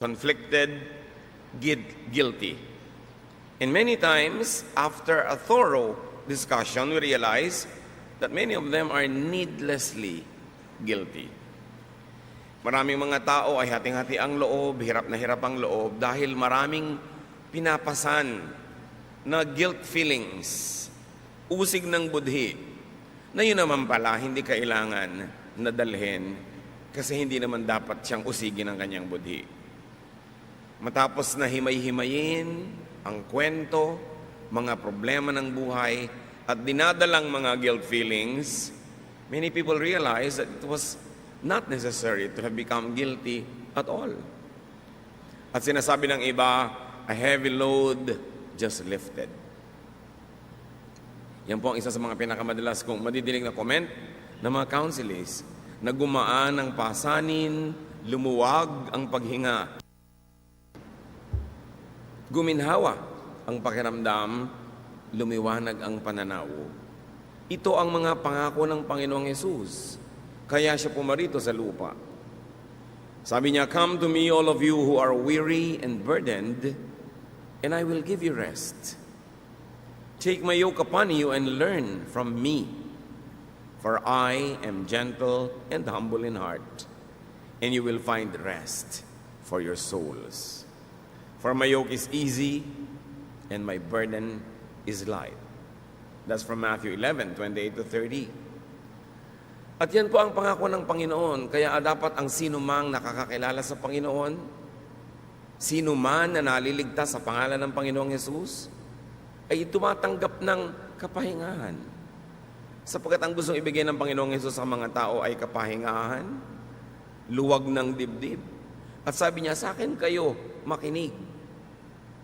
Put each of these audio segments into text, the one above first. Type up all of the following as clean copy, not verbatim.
conflicted, guilty. And many times, after a thorough discussion, we realize that many of them are needlessly guilty. Maraming mga tao ay hating-hati ang loob, hirap na hirap ang loob dahil maraming pinapasan na guilt feelings, usig ng budhi, na yun naman pala hindi kailangan nadalhin kasi hindi naman dapat siyang usigin ang kanyang budhi. Matapos na himay-himayin ang kwento, mga problema ng buhay, at dinadalang mga guilt feelings, many people realize that it was not necessary to have become guilty at all. At sinasabi ng iba, a heavy load just lifted. Yan po ang isa sa mga pinakamadalas kong madidinig na comment ng mga counselees, na gumaan ang pasanin, lumuwag ang paghinga, guminhawa ang pakiramdam, lumiwanag ang pananaw. Ito ang mga pangako ng Panginoong Hesus. Kaya siya pumarito sa lupa. Sabi niya, "Come to me, all of you who are weary and burdened, and I will give you rest. Take my yoke upon you and learn from me. For I am gentle and humble in heart, and you will find rest for your souls. For my yoke is easy, and my burden is light." That's from Matthew 11:28-30. At yan po ang pangako ng Panginoon. Kaya dapat ang sino mang nakakakilala sa Panginoon, sino man na naliligtas sa pangalan ng Panginoong Hesus, ay tumatanggap ng kapahingahan. Sapagkat ang gustong ibigay ng Panginoong Hesus sa mga tao ay kapahingahan, luwag ng dibdib. At sabi niya, sa akin kayo makinig.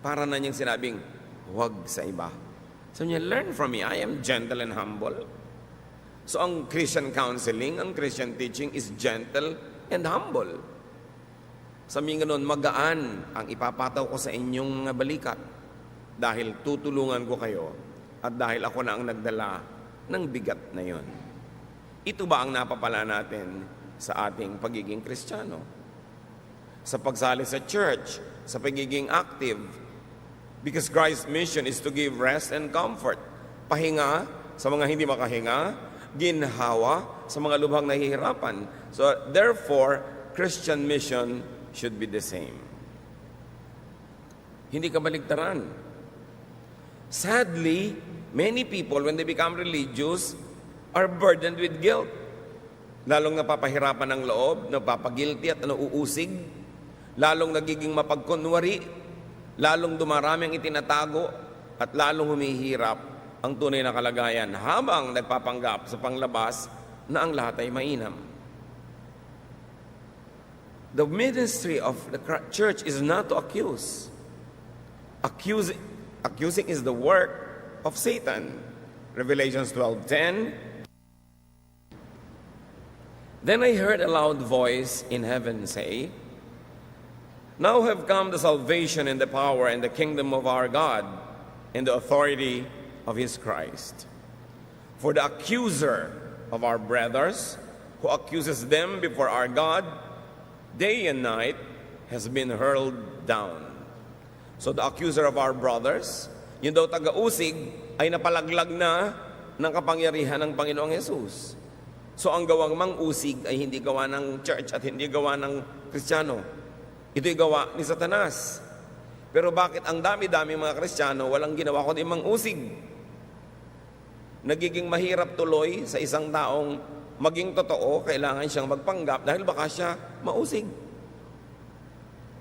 Para na niyang sinabing, huwag sa iba. Sabi niya, learn from me. I am gentle and humble. So ang Christian counseling, ang Christian teaching is gentle and humble. Sabi nga nun, magaan ang ipapataw ko sa inyong mga balikat dahil tutulungan ko kayo at dahil ako na ang nagdala ng bigat na yon. Ito ba ang napapala natin sa ating pagiging Kristiyano? Sa pagsali sa church, sa pagiging active, because Christ's mission is to give rest and comfort. Pahinga sa mga hindi makahinga, ginhawa sa mga lubhang nahihirapan. So therefore, Christian mission should be the same. Hindi kabaligtaran. Sadly, many people, when they become religious, are burdened with guilt. Lalong napapahirapan ng loob, napapagilty at nauusig, lalong nagiging mapagkunwari, lalong dumarami ang itinatago, at lalong humihirap ang tunay na kalagayan habang nagpapanggap sa panglabas na ang lahat ay mainam. The ministry of the church is not to accuse. Accusing is the work of Satan. Revelations 12:10. Then I heard a loud voice in heaven say, "Now have come the salvation and the power and the kingdom of our God and the authority of his Christ. For the accuser of our brothers, who accuses them before our God day and night, has been hurled down." So the accuser of our brothers, yun daw taga-usig, ay napalaglag na ng kapangyarihan ng Panginoong Hesus. So ang gawang mang-usig ay hindi gawa ng church at hindi gawa ng Kristiyano. Ito'y gawa ni Satanas. Pero bakit ang dami-dami mga Kristiyano walang ginawa kundi mang-usig? Nagiging mahirap tuloy sa isang taong maging totoo, kailangan siyang magpanggap dahil baka siya mausig.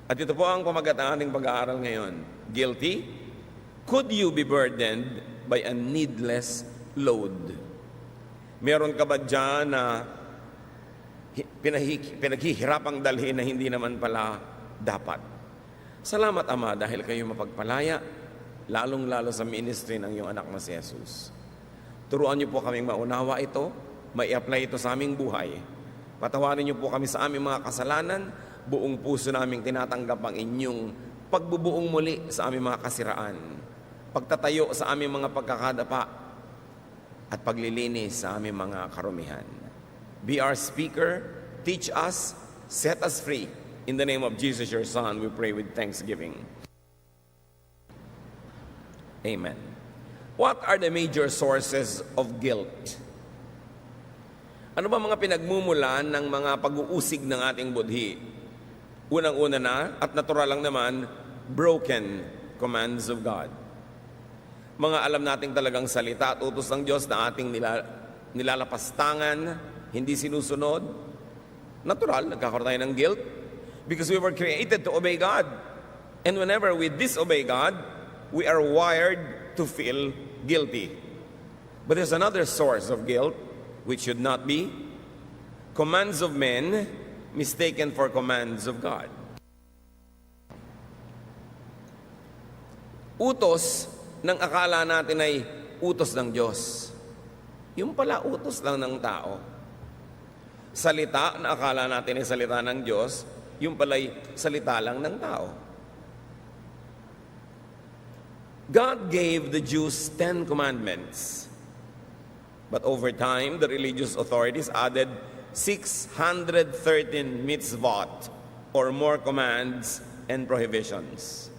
At ito po ang pamagat ng ating pag-aaral ngayon. Guilty? Could you be burdened by a needless load? Meron ka ba dyan na pinaghihirapang dalhin na hindi naman pala dapat? Salamat, Ama, dahil kayo mapagpalaya, lalong-lalo sa ministry ng iyong anak na si Jesus. Turuan niyo po kaming maunawa ito, mai-apply ito sa aming buhay. Patawarin niyo po kami sa aming mga kasalanan, buong puso naming tinatanggap ang inyong pagbubuong muli sa aming mga kasiraan, pagtatayo sa aming mga pagkakadapa, at paglilinis sa aming mga karumihan. Be our speaker, teach us, set us free, In the name of Jesus, your Son, we pray with thanksgiving. Amen. What are the major sources of guilt? Ano ba mga pinagmumulan ng mga pag-uusig ng ating budhi? Unang-una na, at natural lang naman, broken commands of God. Mga alam nating talagang salita at utos ng Diyos na ating nilalapastangan, hindi sinusunod. Natural, nagkakaroon tayo ng guilt because we were created to obey God. And whenever we disobey God, we are wired to feel guilty. But there's another source of guilt, which should not be commands of men mistaken for commands of God. Utos ng akala natin ay utos ng Diyos. Yung pala utos lang ng tao. Salita na akala natin ay salita ng Diyos, yung pala'y salita lang ng tao. God gave the Jews 10 commandments. But over time, the religious authorities added 613 mitzvot or more commands and prohibitions.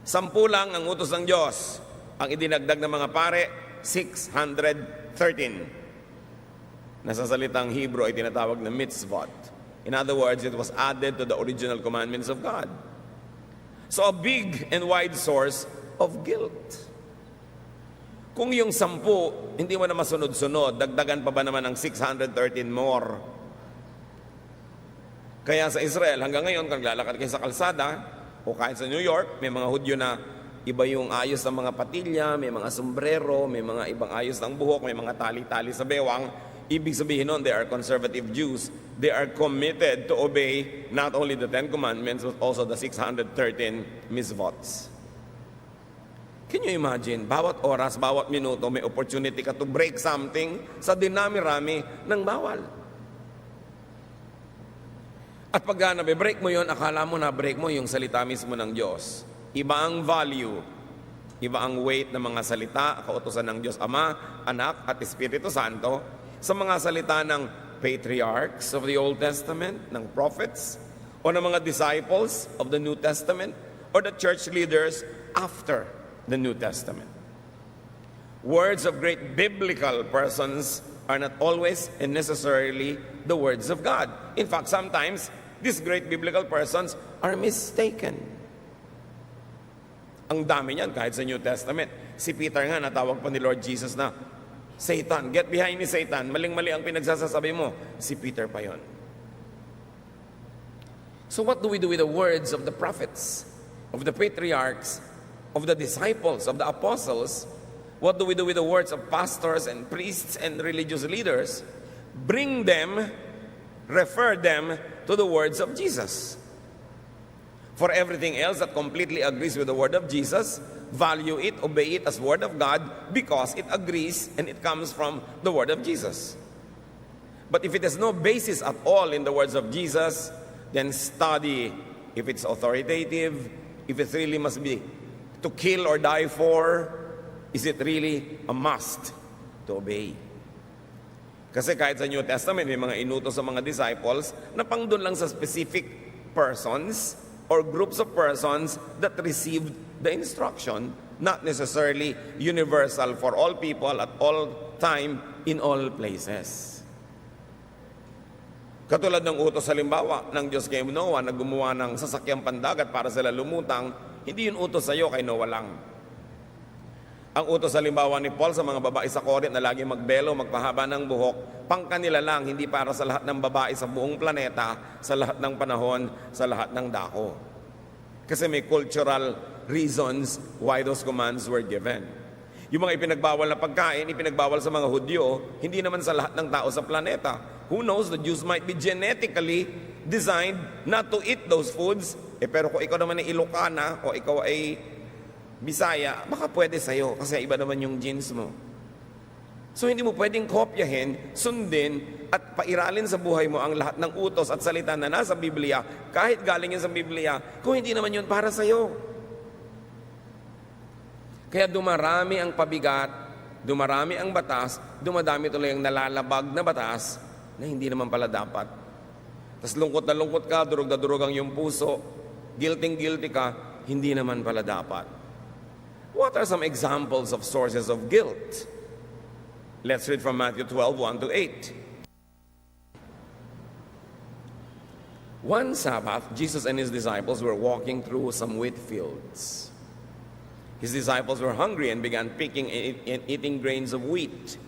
10 lang ang utos ng Diyos. Ang idinagdag ng mga pare, 613. Nasa salitang Hebrew ay tinatawag na mitzvot. In other words, it was added to the original commandments of God. So a big and wide source of guilt. Kung yung 10, hindi mo na masunod-sunod, dagdagan pa ba naman ng 613 more? Kaya sa Israel, hanggang ngayon, kung lalakad kayo sa kalsada, o kahit sa New York, may mga Hudyo na iba yung ayos ng mga patilya, may mga sombrero, may mga ibang ayos ng buhok, may mga tali-tali sa bewang. Ibig sabihin nun, they are conservative Jews. They are committed to obey not only the 10 commandments, but also the 613 mitzvots. Can you imagine, bawat oras, bawat minuto, may opportunity ka to break something sa dinami-rami ng bawal. At pag nabe-break mo yon, akala mo na-break mo yung salita mismo ng Diyos. Iba ang value, iba ang weight ng mga salita, kautusan ng Diyos Ama, Anak, at Espiritu Santo sa mga salita ng patriarchs of the Old Testament, ng prophets, o ng mga disciples of the New Testament, or the church leaders after the New Testament. Words of great biblical persons are not always and necessarily the words of God. In fact, sometimes these great biblical persons are mistaken. Ang dami niyan kahit sa New Testament. Si Peter nga natawag pa ni Lord Jesus na, Satan, get behind me Satan, maling-mali ang pinagsasasabi mo. Si Peter pa yon. So what do we do with the words of the prophets, of the patriarchs, of the disciples, of the apostles? What do we do with the words of pastors and priests and religious leaders? Bring them, refer them to the words of Jesus. For everything else that completely agrees with the word of Jesus, value it, obey it as word of God because it agrees and it comes from the word of Jesus. But if it has no basis at all in the words of Jesus, then study if it's authoritative, if it really must be to kill or die for. Is it really a must to obey? Kasi kahit sa New Testament, may mga inutos sa mga disciples na pang doon lang sa specific persons or groups of persons that received the instruction, not necessarily universal for all people at all time, in all places. Katulad ng utos halimbawa ng Diyos kay Noah na gumawa ng sasakyang pandagat para sila lumutang, hindi yun utos sa iyo, kay Noah lang. Ang utos halimbawa ni Paul sa mga babae sa Corinth na lagi magbelo, magpahaba ng buhok, pang kanila lang, hindi para sa lahat ng babae sa buong planeta, sa lahat ng panahon, sa lahat ng dako. Kasi may cultural reasons why those commands were given. Yung mga ipinagbawal na pagkain, ipinagbawal sa mga Hudyo, hindi naman sa lahat ng tao sa planeta. Who knows, the Jews might be genetically designed not to eat those foods. Pero kung ikaw naman ay Ilocana o ikaw ay Bisaya, baka pwede sa'yo kasi iba naman yung genes mo. So hindi mo pwedeng kopyahin, sundin, at pairalin sa buhay mo ang lahat ng utos at salita na nasa Biblia, kahit galing yan sa Biblia, kung hindi naman yun para sa'yo. Kaya dumarami ang pabigat, dumarami ang batas, dumadami tuloy ang nalalabag na batas na hindi naman pala dapat Tas lungkot na lungkot ka, durog na durog ang iyong puso, guilty ka, hindi naman pala dapat. What are some examples of sources of guilt? Let's read from Matthew 12:1-8. One Sabbath, Jesus and his disciples were walking through some wheat fields. His disciples were hungry and began picking and eating grains of wheat.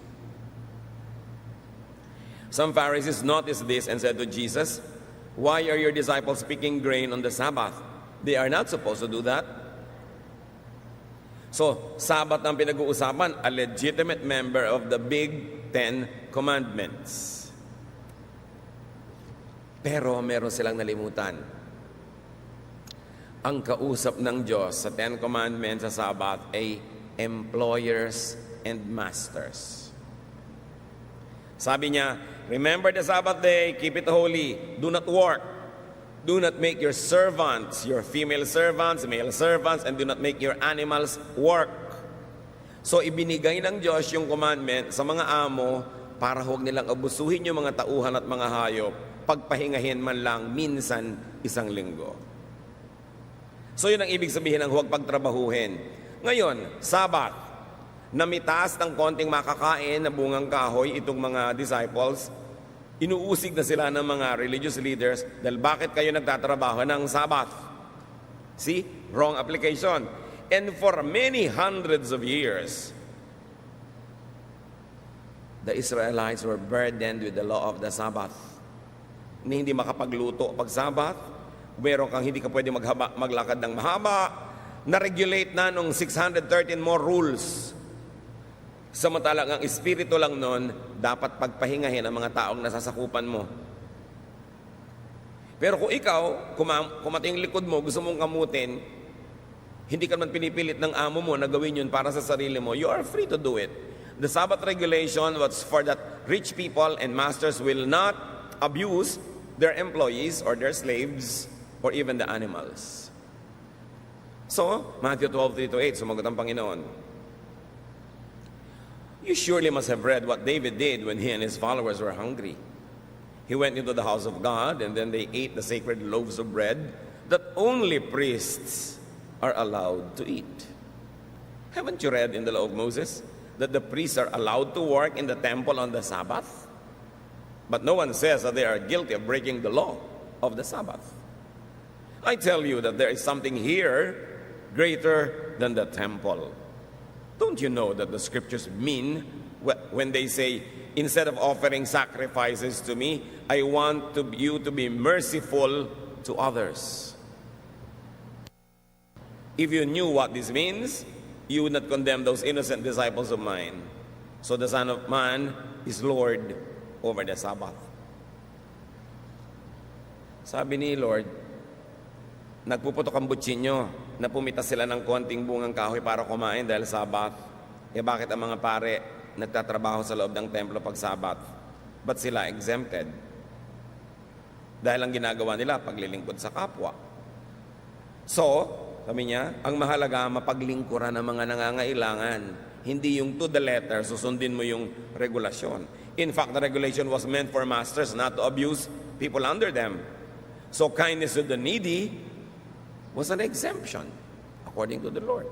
Some Pharisees noticed this and said to Jesus, "Why are your disciples picking grain on the Sabbath? They are not supposed to do that." So, Sabbath ang pinag-uusapan, a legitimate member of the Big Ten Commandments. Pero meron silang nalimutan. Ang kausap ng Diyos sa Ten Commandments sa Sabbath ay employers and masters. Sabi niya, remember the Sabbath day, keep it holy, do not work. Do not make your servants, your female servants, male servants, and do not make your animals work. So ibinigay ng Diyos yung commandment sa mga amo para huwag nilang abusuhin yung mga tauhan at mga hayop, pagpahingahin man lang minsan isang linggo. So yun ang ibig sabihin ng huwag pagtrabahuhin. Ngayon, Sabbath, namitaas ng konting makakain na bungang kahoy itong mga disciples, inuusig na sila ng mga religious leaders dahil bakit kayo nagtatrabaho ng Sabbath? See? Wrong application. And for many hundreds of years, the Israelites were burdened with the law of the Sabbath. Hindi makapagluto pag Sabbath, meron kang hindi ka pwede maglakad ng mahaba, na-regulate na nung 613 more rules. Samantalang ang espiritu lang nun, dapat pagpahingahin ang mga taong nasasakupan mo. Pero kung ikaw, kumating likod mo, gusto mong kamutin, hindi ka naman pinipilit ng amo mo na gawin yun para sa sarili mo, you are free to do it. The Sabbath regulation was for that rich people and masters will not abuse their employees or their slaves or even the animals. So, Matthew 12:3-8, sumagot ang Panginoon. You surely must have read what David did when he and his followers were hungry. He went into the house of God and then they ate the sacred loaves of bread that only priests are allowed to eat. Haven't you read in the law of Moses that the priests are allowed to work in the temple on the Sabbath? But no one says that they are guilty of breaking the law of the Sabbath. I tell you that there is something here greater than the temple. Don't you know that the scriptures mean when they say, instead of offering sacrifices to me, I want you to be merciful to others? If you knew what this means, you would not condemn those innocent disciples of mine. So the Son of Man is Lord over the Sabbath. Sabi ni Lord, nagpuputok ang butsinyo na pumitas sila ng konting bungang kahoy para kumain dahil Sabbath. Bakit ang mga pare nagtatrabaho sa loob ng templo pag Sabbath? Ba't sila exempted? Dahil ang ginagawa nila, paglilingkod sa kapwa. So, sabi niya, ang mahalaga, mapaglingkuran ng mga nangangailangan. Hindi yung to the letter, susundin mo yung regulasyon. In fact, the regulation was meant for masters not to abuse people under them. So, kindness to the needy was an exemption, according to the Lord.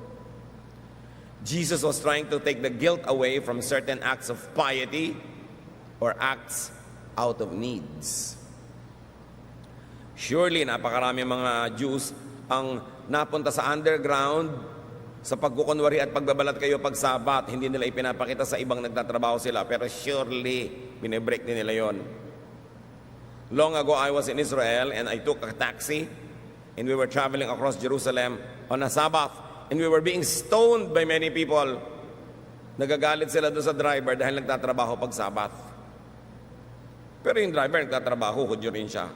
Jesus was trying to take the guilt away from certain acts of piety or acts out of needs. Surely, napakarami mga Jews ang napunta sa underground sa pagkukunwari at pagbabalat kayo pag Sabat. Hindi nila ipinapakita sa ibang nagtatrabaho sila, pero surely, binibreak din nila yon. Long ago, I was in Israel and I took a taxi and we were traveling across Jerusalem on a Sabbath and we were being stoned by many people. Nagagalit sila doon sa driver dahil nagtatrabaho pag Sabbath. Pero yung driver nagtatrabaho, Hudyo rin siya.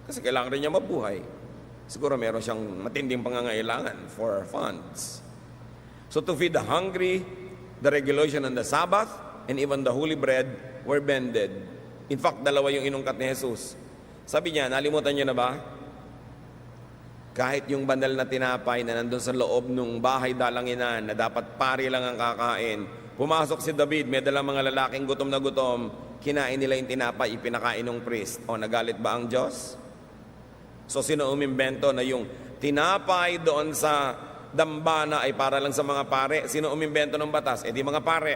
Kasi kailangan rin niya mabuhay. Siguro meron siyang matinding pangangailangan for funds. So to feed the hungry, the regulation on the Sabbath, and even the holy bread were bended. In fact, dalawa yung inungkat ni Jesus. Sabi niya, nalimutan niyo na ba? Kahit yung banal na tinapay na nandun sa loob ng bahay dalanginan na dapat pari lang ang kakain, pumasok si David, may dalang mga lalaking gutom na gutom, kinain nila yung tinapay, ipinakain ng priest. O nagalit ba ang Diyos? So sino umimbento na yung tinapay doon sa dambana ay para lang sa mga pare? Sino umimbento ng batas? Eh di mga pare.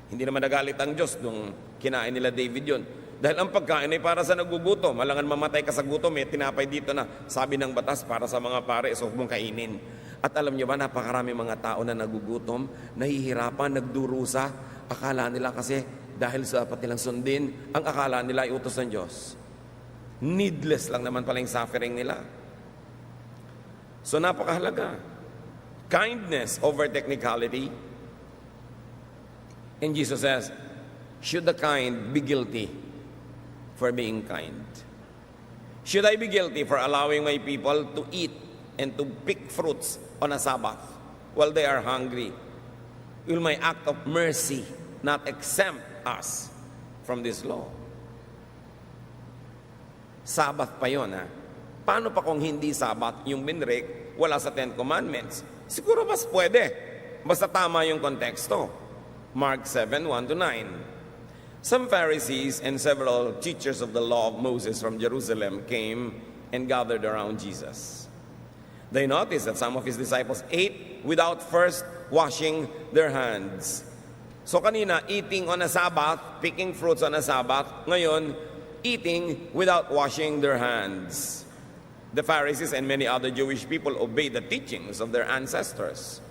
Hindi naman nagalit ang Diyos nung kinain nila David yun. Dahil ang pagkain ay para sa nagugutom. Malangan mamatay ka sa gutom, may tinapay dito na sabi ng batas para sa mga pare, so huwag mong kainin. At alam niyo ba, napakarami mga tao na nagugutom, nahihirapan, nagdurusa. Akala nila kasi dahil sa dapat nilang sundin, ang akala nila ay utos ng Diyos. Needless lang naman pala yung suffering nila. So napakahalaga. Kindness over technicality. And Jesus says, should the kind be guilty for being kind? Should I be guilty for allowing my people to eat and to pick fruits on a Sabbath while they are hungry? Will my act of mercy not exempt us from this law? Sabbath pa yun, ha? Paano pa kung hindi Sabbath yung binrek, wala sa Ten Commandments? Siguro mas pwede. Basta tama yung konteksto. Mark 7:1-9. Some Pharisees and several teachers of the law of Moses from Jerusalem came and gathered around Jesus. They noticed that some of his disciples ate without first washing their hands. So kanina, eating on a Sabbath, picking fruits on a Sabbath. Ngayon, eating without washing their hands. The Pharisees and many other Jewish people obeyed the teachings of their ancestors.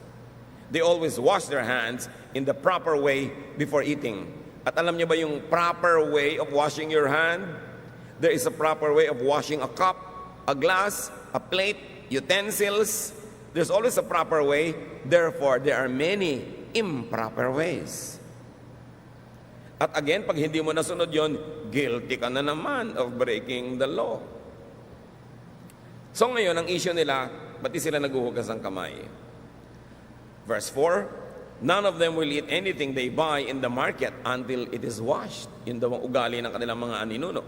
They always wash their hands in the proper way before eating. At alam niyo ba yung proper way of washing your hand? There is a proper way of washing a cup, a glass, a plate, utensils. There's always a proper way. Therefore, there are many improper ways. At again, pag hindi mo nasunod yon, guilty ka na naman of breaking the law. So ngayon, ang issue nila, ba't di sila naguhugas ng kamay? Verse 4, none of them will eat anything they buy in the market until it is washed. Yun daw ang ugali ng kanilang mga aninuno.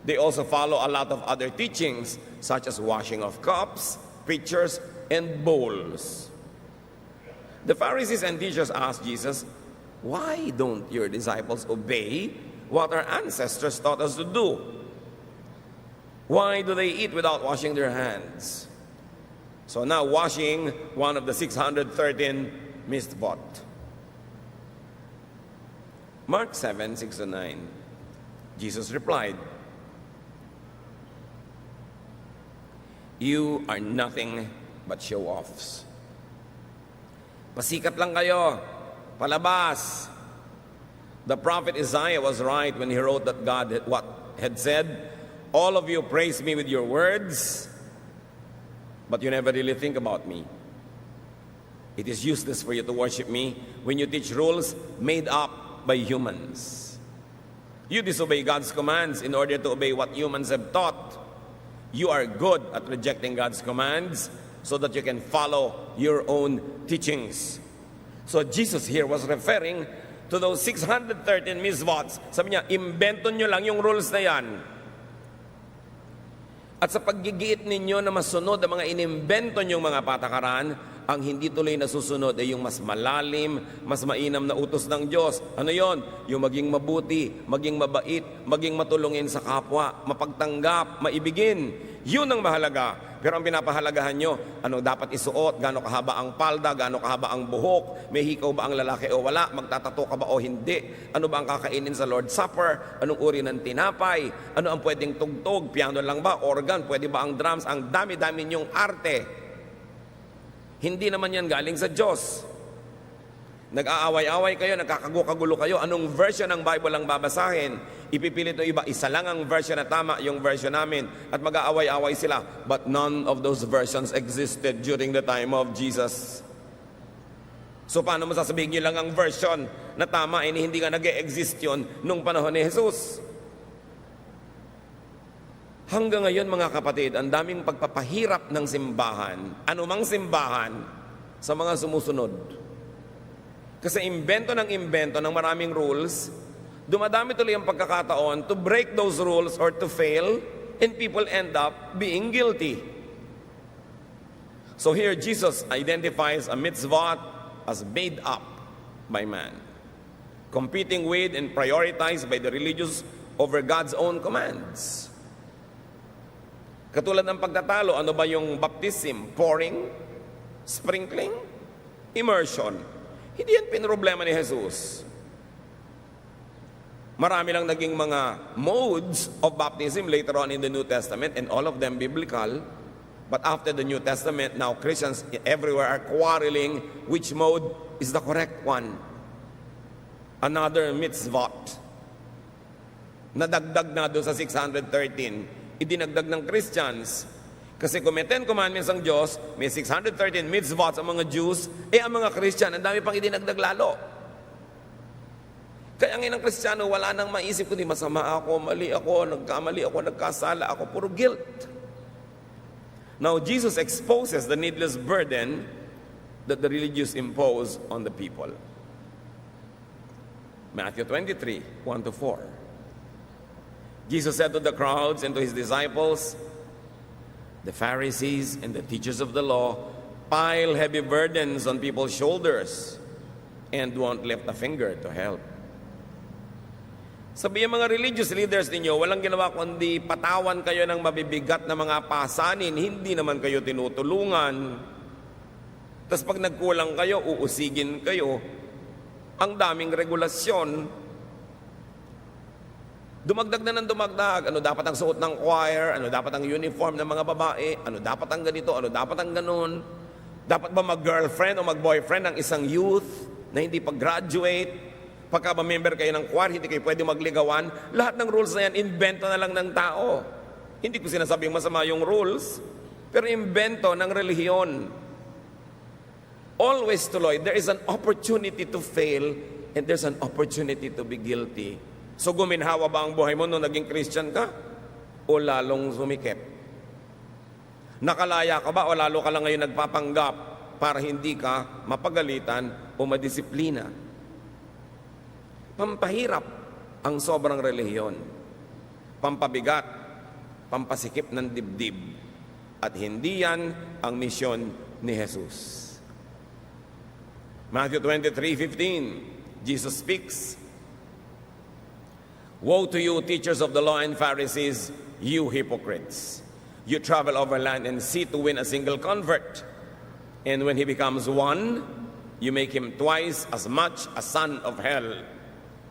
They also follow a lot of other teachings, such as washing of cups, pitchers, and bowls. The Pharisees and teachers asked Jesus, why don't your disciples obey what our ancestors taught us to do? Why do they eat without washing their hands? So now washing one of the 613 mitzvot. Mark 7:6-9. Jesus replied, you are nothing but show-offs. Pasikat lang kayo, palabas. The prophet Isaiah was right when he wrote that God had said, all of you praise me with your words, but you never really think about me. It is useless for you to worship me when you teach rules made up by humans. You disobey God's commands in order to obey what humans have taught. You are good at rejecting God's commands so that you can follow your own teachings. So Jesus here was referring to those 613 mitzvots. Sabi niya, imbento nyo lang yung rules na yan. At sa paggigiit ninyo na masunod ang mga inimbento nyong mga patakaran, ang hindi tuloy nasusunod ay yung mas malalim, mas mainam na utos ng Diyos. Ano yon? Yung maging mabuti, maging mabait, maging matulungin sa kapwa, mapagtanggap, maibigin. Yun ang mahalaga. Pero ang pinapahalagahan nyo, ano dapat isuot, gaano kahaba ang palda, gaano kahaba ang buhok, may hikaw ba ang lalaki o wala, magtatato ka ba o hindi, ano ba ang kakainin sa Lord's Supper, anong uri ng tinapay, ano ang pwedeng tugtog, piano lang ba, organ, pwede ba ang drums, ang dami-dami nyong arte. Hindi naman yan galing sa Diyos. Nag-aaway-away kayo, nagkakagulo kayo, anong version ng Bible ang babasahin? Ipipilit ng iba, isa lang ang version na tama, yung version namin, at mag-aaway-away sila. But none of those versions existed during the time of Jesus. So paano mo sasabihin nyo lang ang version na tama, hindi nga nag-e-exist yun nung panahon ni Jesus? Hanggang ngayon mga kapatid, ang daming pagpapahirap ng simbahan, anumang simbahan, sa mga sumusunod. Kasi imbento ng maraming rules, dumadami tuloy ang pagkakataon to break those rules or to fail, and people end up being guilty. So here Jesus identifies a mitzvah as made up by man. competing with and prioritized by the religious over God's own commands. Katulad ng pagtatalo, ano ba yung baptism? Pouring? Sprinkling? Immersion? Hindi yan pinroblema ni Jesus. Marami lang naging mga modes of baptism later on in the New Testament, and all of them biblical. But after the New Testament, now Christians everywhere are quarreling which mode is the correct one. Another mitzvot. Nadagdag na doon sa 613. Idinagdag ng Christians. Kasi kung may 10 commandments ang Diyos, may 613 mitzvot ang mga Jews, ang mga Christian, ang dami pang idinagdag lalo. Kaya ngayon ang Kristiyano, wala nang maisip kundi masama ako, mali ako, nagkamali ako, nagkasala ako, puro guilt. Now, Jesus exposes the needless burden that the religious impose on the people. Matthew 23, 1-4. Jesus said to the crowds and to his disciples, the Pharisees and the teachers of the law pile heavy burdens on people's shoulders and won't lift a finger to help. Sabi yung mga religious leaders ninyo, walang ginawa kundi patawan kayo ng mabibigat na mga pasanin, hindi naman kayo tinutulungan. Tapos pag nagkulang kayo, uusigin kayo. Ang daming regulasyon. Dumagdag na ng dumagdag. Ano dapat ang suot ng choir? Ano dapat ang uniform ng mga babae? Ano dapat ang ganito? Ano dapat ang ganon? Dapat ba mag-girlfriend o mag-boyfriend ang isang youth na hindi pag-graduate? Pagka ba-member kayo ng choir, hindi kayo pwede magligawan. Lahat ng rules na yan, invento na lang ng tao. Hindi ko sinasabing masama yung rules, pero invento ng relihiyon. Always tuloy, there is an opportunity to fail and there's an opportunity to be guilty. So guminhawa ba ang buhay mo nung naging Christian ka? O lalong sumikip? Nakalaya ka ba o lalo ka lang ngayon nagpapanggap para hindi ka mapagalitan o madisiplina? Pampahirap ang sobrang relihiyon. Pampabigat, pampasikip ng dibdib. At hindi yan ang misyon ni Jesus. Matthew 23:15, Jesus speaks, woe to you, teachers of the law and Pharisees, you hypocrites! You travel over land and sea to win a single convert. And when he becomes one, you make him twice as much a son of hell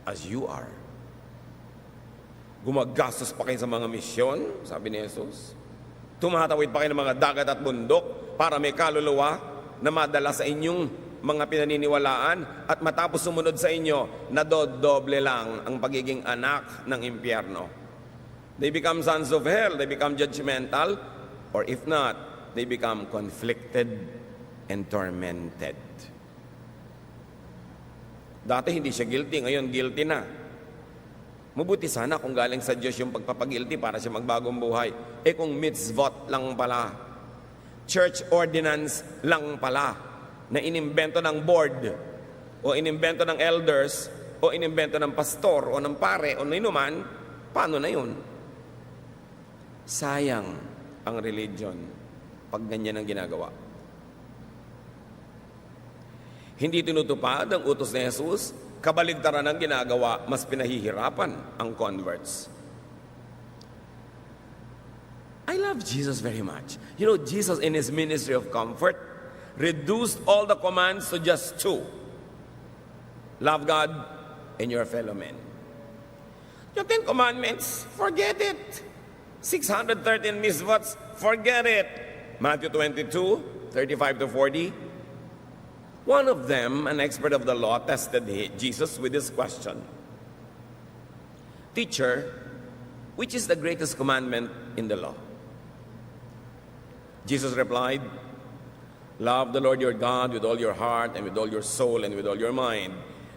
as you are. Gumagastos pa kayo sa mga misyon, sabi ni Jesus. Tumatawid pa kayo ng mga dagat at bundok para may kaluluwa na madala sa inyong mga pinaniniwalaan at matapos sumunod sa inyo, nadodoble lang ang pagiging anak ng impyerno. They become sons of hell, they become judgmental, or if not, they become conflicted and tormented. Dati hindi siya guilty, ngayon guilty na. Mabuti sana kung galing sa Diyos yung pagpapagilty para siya magbagong buhay. Kung mitzvot lang pala, church ordinance lang pala, na inimbento ng board o inimbento ng elders o inimbento ng pastor o ng pare o ninuman, paano na yun? Sayang ang religion pag ganyan ang ginagawa. Hindi tinutupad ang utos ni Jesus, kabaligtaran ang ginagawa, mas pinahihirapan ang converts. I love Jesus very much. You know, Jesus in his ministry of comfort reduced all the commands to just 2. Love God and your fellow men. Yung 10 commandments, forget it. 613 mitzvahs, forget it. Matthew 22, 35-40. One of them, an expert of the law, tested Jesus with this question. Teacher, which is the greatest commandment in the law? Jesus replied, love the Lord your God with all your heart and with all your soul and with all your mind.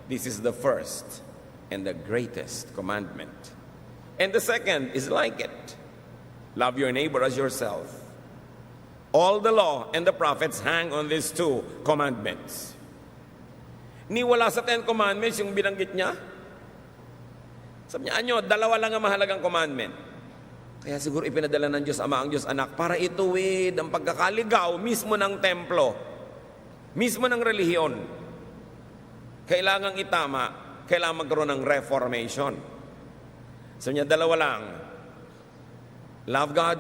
This is the first and the greatest commandment. And the second is like it. Love your neighbor as yourself. All the law and the prophets hang on these 2 commandments. Niwala sa 10 commandments yung binanggit niya. Sabi niya, dalawa lang ang mahalagang commandment. Kaya siguro ipinadala ng Diyos Ama ang Diyos Anak para ituwid ang pagkakaligaw mismo ng templo, mismo ng relihiyon. Kailangang itama kailangan magkaroon ng reformation. So niya, dalawa lang. Love God,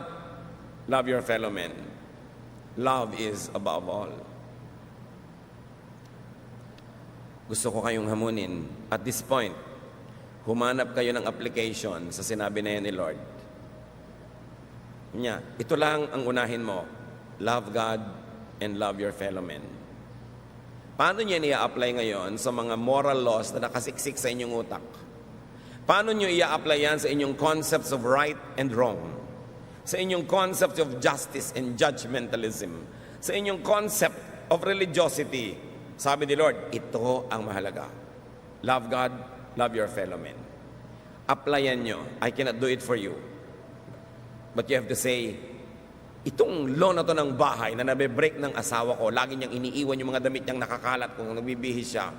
love your fellow men. Love is above all. Gusto ko kayong hamunin. At this point, humanap kayo ng application sa sinabi na yan ni Lord. Niya, ito lang ang unahin mo. Love God and love your fellow men. Paano niya i-apply ngayon sa mga moral laws na nakasiksik sa inyong utak? Paano niyo i-apply yan sa inyong concepts of right and wrong? Sa inyong concept of justice and judgmentalism? Sa inyong concept of religiosity? Sabi ni Lord, ito ang mahalaga. Love God, love your fellow men. Applyan nyo. I cannot do it for you. But you have to say, itong law na to ng bahay na nabe-break ng asawa ko, lagi niyang iniiwan yung mga damit niyang nakakalat kung nagbibihis siya.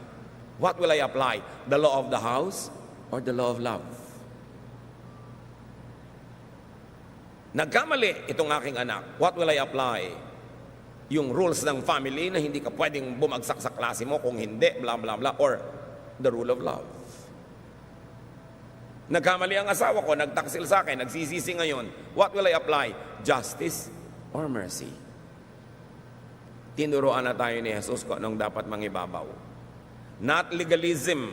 What will I apply? The law of the house or the law of love? Nagkamali itong aking anak. What will I apply? Yung rules ng family na hindi ka pwedeng bumagsak sa klase mo kung hindi, blah, blah, blah, or the rule of love. Nagkamali ang asawa ko, nagtaksil sa akin, nagsisisi ngayon. What will I apply? Justice or mercy? Tinuruan na tayo ni Jesus kung anong dapat mangibabaw. Not legalism.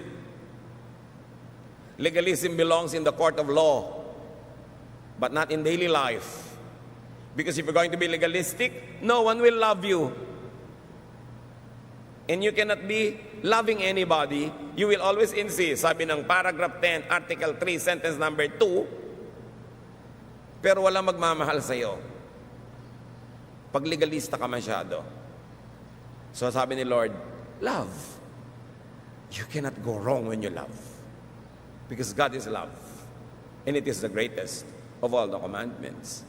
Legalism belongs in the court of law, but not in daily life. Because if you're going to be legalistic, no one will love you. And you cannot be loving anybody. You will always insist. Sabi ng paragraph 10, article 3, sentence number 2, pero walang magmamahal sa'yo. Pag legalista ka masyado. So sabi ni Lord, love. You cannot go wrong when you love. Because God is love. And it is the greatest of all the commandments.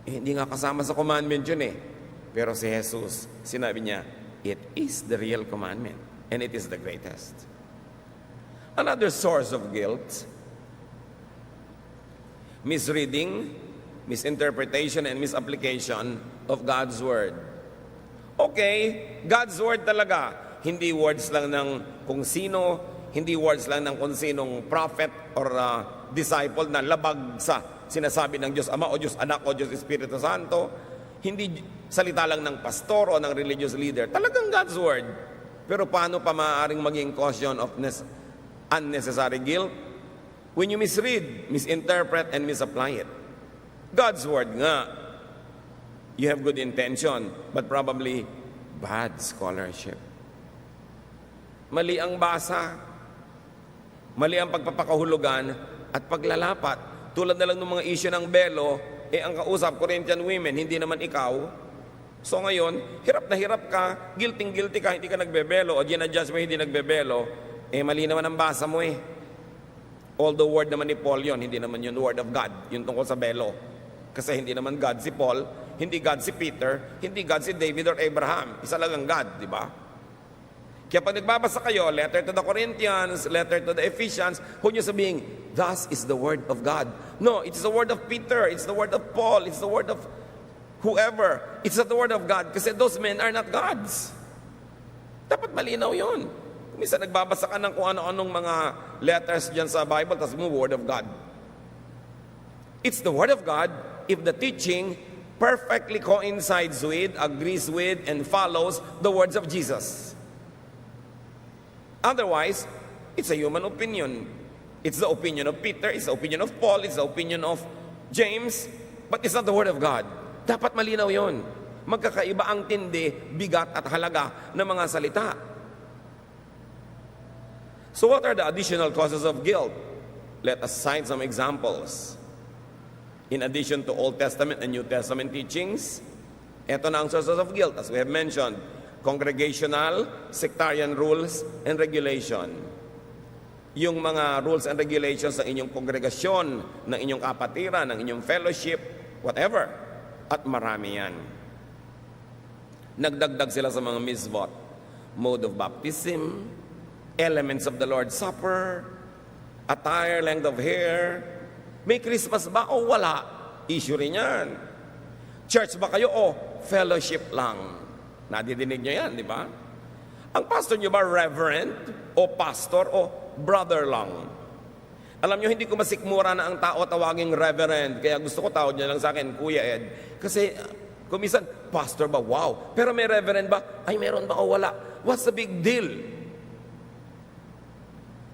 Hindi nga kasama sa commandment yun eh. Pero si Jesus, sinabi niya, it is the real commandment. And it is the greatest. Another source of guilt, misreading, misinterpretation, and misapplication of God's Word. Okay, God's Word talaga. Hindi words lang ng kung sino, hindi words lang ng kung sinong prophet or disciple na labag sa sinasabi ng Diyos Ama o Diyos Anak o Diyos Espiritu Santo. Hindi salita lang ng pastor o ng religious leader. Talagang God's Word. Pero paano pa maaaring maging caution of unnecessary guilt? When you misread, misinterpret, and misapply it. God's Word nga. You have good intention, but probably bad scholarship. Mali ang basa. Mali ang pagpapakahulugan at paglalapat. Tulad na lang ng mga issue ng belo, ang kausap, Corinthian women, hindi naman ikaw. So ngayon, hirap na hirap ka, guilty ka, hindi ka nagbebelo, o ginadjust mo hindi nagbebelo, mali naman ang basa mo eh. Although word naman ni Paul yon, hindi naman yun word of God, yung tungkol sa belo. Kasi hindi naman God si Paul, hindi God si Peter, hindi God si David or Abraham. Isa lang ang God, di ba? Kaya pag nagbabasa kayo, letter to the Corinthians, letter to the Ephesians, huwag nyo sabihin, thus is the word of God. No, it's the word of Peter, it's the word of Paul, it's the word of whoever. It's not the word of God kasi those men are not gods. Dapat malinaw yun. Minsan nagbabasa ka ng kung ano-anong mga letters dyan sa Bible, tapos mo, word of God. It's the word of God if the teaching perfectly coincides with, agrees with, and follows the words of Jesus. Otherwise, it's a human opinion. It's the opinion of Peter, it's the opinion of Paul, it's the opinion of James, but it's not the Word of God. Dapat malinaw yon. Magkakaiba ang tindi, bigat at halaga ng mga salita. So what are the additional causes of guilt? Let us cite some examples. In addition to Old Testament and New Testament teachings, ito na ang sources of guilt, as we have mentioned. Congregational, sectarian rules, and regulation. Yung mga rules and regulations ng inyong kongregasyon, ng inyong kapatiran, ng inyong fellowship, whatever. At marami yan. Nagdagdag sila sa mga misbot. Mode of baptism, elements of the Lord's Supper, attire, length of hair. May Christmas ba o wala? Issue rin yan. Church ba kayo o fellowship lang? Nadidinig nyo yan, di ba? Ang pastor nyo ba reverend o pastor o brother lang. Alam nyo, hindi ko masikmura na ang tao tawaging reverend. Kaya gusto ko tawag niya lang sa akin, Kuya Ed. Kasi kumisan, pastor ba? Wow. Pero may reverend ba? Ay, meron ba o wala? What's the big deal?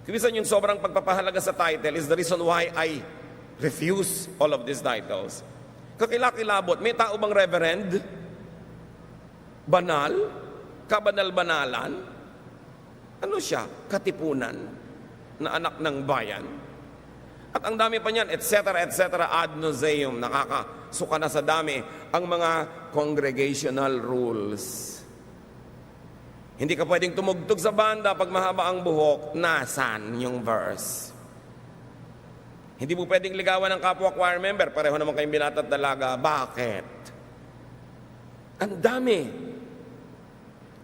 Kumisan yung sobrang pagpapahalaga sa title is the reason why I refuse all of these titles. Kakilakilabot, may tao bang reverend? Banal? Kabanal-banalan? Ano siya? Katipunan na anak ng bayan? At ang dami pa niyan, etc., etc., ad nauseam, nakakasuka na sa dami ang mga congregational rules. Hindi ka pwedeng tumugtog sa banda pag mahaba ang buhok, nasan yung verse? Hindi mo pwedeng ligawan ng kapwa choir member, pareho naman kayong binata at dalaga. Bakit? Ang dami.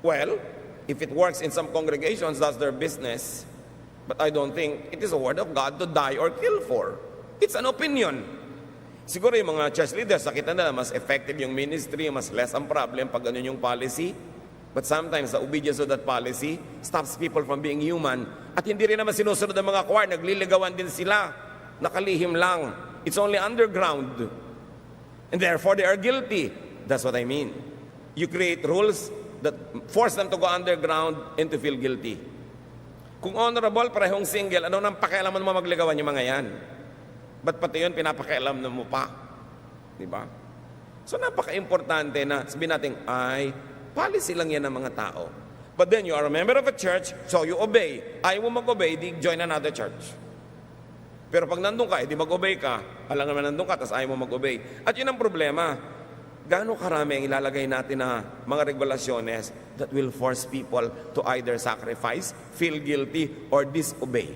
Well, if it works in some congregations, that's their business. But I don't think it is a word of God to die or kill for. It's an opinion. Siguro yung mga church leaders, nakita nila mas effective yung ministry, mas less ang problem pag ganun yung policy. But sometimes the obedience of that policy stops people from being human. At hindi rin naman sinusunod ng mga choir, nagliligawan din sila. Nakalihim lang. It's only underground. And therefore they are guilty. That's what I mean. You create rules that force them to go underground and to feel guilty. Kung honorable, parehong single, ano nang pakialaman mo magligawan yung mga yan? Ba't pati yun, pinapakialam mo pa? Diba? So napaka-importante na sabihin natin, ay, policy lang yan ng mga tao. But then you are a member of a church, so you obey. Ayaw mo mag-obey, di join another church. Pero pag nandun ka, di mag-obey ka, alam naman nandun ka, tapos ayaw mo mag-obey. At yun ang problema. Gaano karami ang ilalagay natin na mga regulasyones that will force people to either sacrifice, feel guilty, or disobey?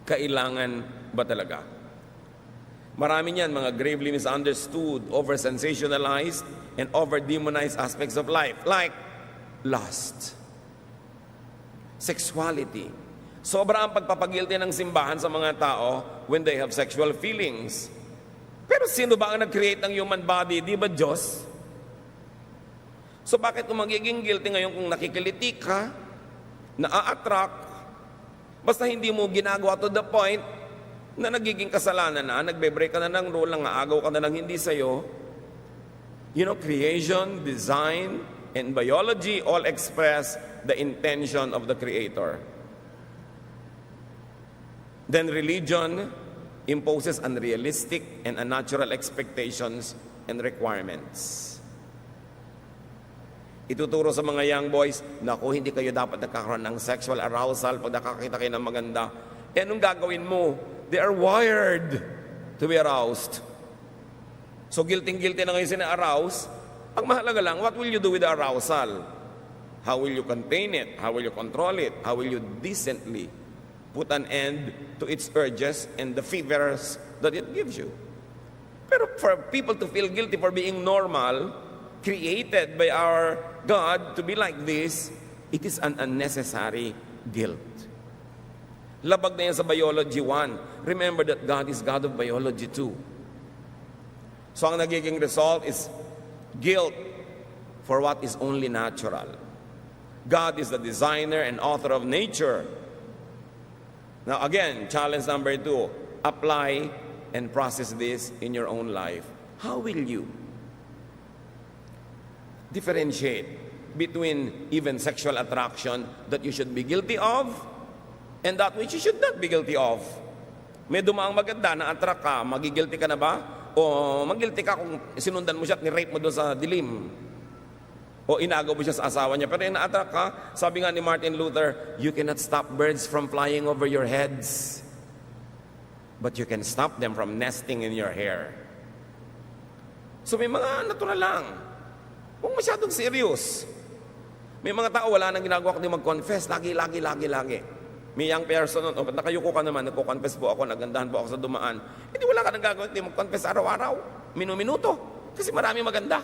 Kailangan ba talaga? Marami niyan mga gravely misunderstood, over-sensationalized, and over-demonized aspects of life, like lust, sexuality. Sobra ang pagpapagilty ng simbahan sa mga tao when they have sexual feelings. Pero sino ba ang nag-create ng human body? Di ba Diyos? So bakit kung magiging guilty ngayon kung nakikiliti ka, na-attract, basta hindi mo ginagawa to the point na nagiging kasalanan na, nagbe-break ka na ng rule, nangaagaw ka na ng hindi sa'yo. You know, creation, design, and biology all express the intention of the Creator. Then religion imposes unrealistic and unnatural expectations and requirements. Ituturo sa mga young boys, naku, hindi kayo dapat nagkakaroon ng sexual arousal pag nakakita kayo ng maganda. Eh, anong gagawin mo? They are wired to be aroused. So, guilty na ngayon sina-arouse. Ang mahalaga lang, what will you do with the arousal? How will you contain it? How will you control it? How will you decently put an end to its urges and the fevers that it gives you? Pero for people to feel guilty for being normal, created by our God to be like this, it is an unnecessary guilt. Labag na yan sa Biology 1. Remember that God is God of Biology 2. So ang nagiging result is guilt for what is only natural. God is the designer and author of nature. Now again, challenge number 2, apply and process this in your own life. How will you differentiate between even sexual attraction that you should be guilty of and that which you should not be guilty of? May dumaang maganda na attract ka, magigilty ka na ba? O magilty ka kung sinundan mo siya at ni-rape mo doon sa dilim? O inagaw mo siya sa asawa niya. Pero ina-attract ka, sabi nga ni Martin Luther, you cannot stop birds from flying over your heads, but you can stop them from nesting in your hair. So may mga natural lang. Huwag masyadong serious. May mga tao wala nang ginagawa kundi mag-confess. Lagi. May young person, ba't nakayuko ka naman, nagko-confess po ako, nagandahan po ako sa dumaan. Hindi wala ka nang gagawin, hindi mag-confess araw-araw, minuto, kasi marami maganda.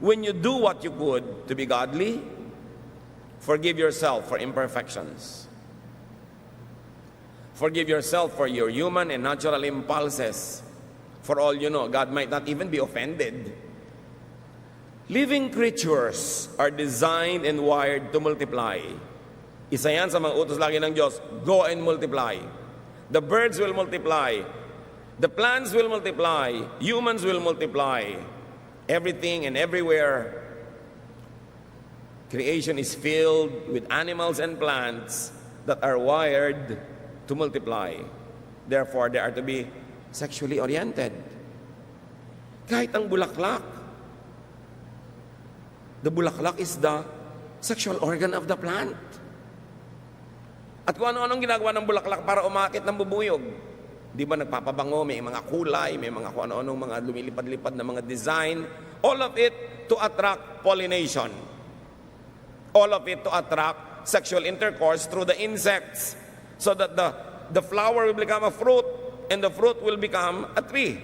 When you do what you could to be godly, forgive yourself for imperfections. Forgive yourself for your human and natural impulses. For all you know, God might not even be offended. Living creatures are designed and wired to multiply. Isa yan sa mga utos lagi ng Diyos, go and multiply. The birds will multiply. The plants will multiply. Humans will multiply. Everything and everywhere, creation is filled with animals and plants that are wired to multiply. Therefore, they are to be sexually oriented. Kahit ang bulaklak, the bulaklak is the sexual organ of the plant. At kung ano-anong ginagawa ng bulaklak para umakit ng bubuyog. Di ba nagpapabango, may mga kulay, may mga kung ano-anong mga lumilipad-lipad na mga design. All of it to attract pollination. All of it to attract sexual intercourse through the insects. So that the flower will become a fruit and the fruit will become a tree.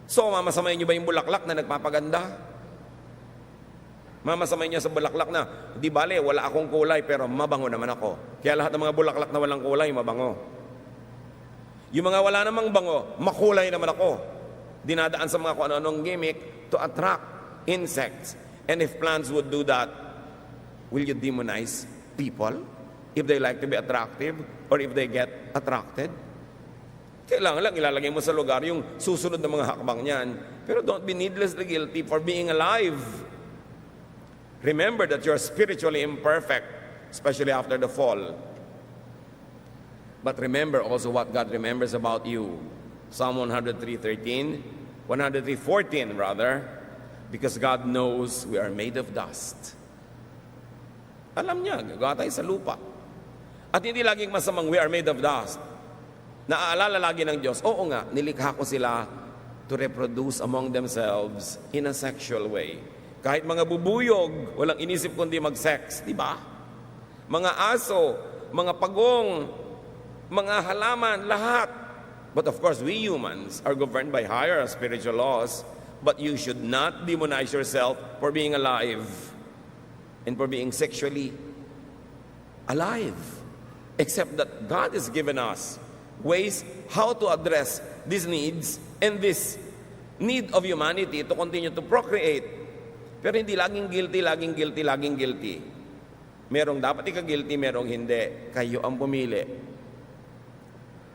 So, mamasamayin niyo ba yung bulaklak na nagpapaganda? Mamasamay niya sa bulaklak na, di bale, wala akong kulay pero mabango naman ako. Kaya lahat ng mga bulaklak na walang kulay, mabango. Yung mga wala namang bango, makulay naman ako. Dinadaan sa mga kung ano-anong gimmick to attract insects. And if plants would do that, will you demonize people? If they like to be attractive or if they get attracted? Kailangan lang ilalagay mo sa lugar yung susunod na mga hakbang niyan. Pero don't be needlessly guilty for being alive. Remember that you're spiritually imperfect, especially after the fall. But remember also what God remembers about you. Psalm 103:13, 103:14 rather, because God knows we are made of dust. Alam niya, gagawa tayo sa lupa. At hindi laging masamang we are made of dust. Naaalala lagi ng Diyos, oo nga, nilikha ko sila to reproduce among themselves in a sexual way. Kahit mga bubuyog, walang inisip kundi mag-sex, di ba? Mga aso, mga pagong, mga halaman, lahat. But of course, we humans are governed by higher spiritual laws, but you should not demonize yourself for being alive and for being sexually alive. Except that God has given us ways how to address these needs and this need of humanity to continue to procreate. Pero hindi laging guilty, laging guilty, laging guilty. Merong dapat ika-guilty, merong hindi. Kayo ang pumili.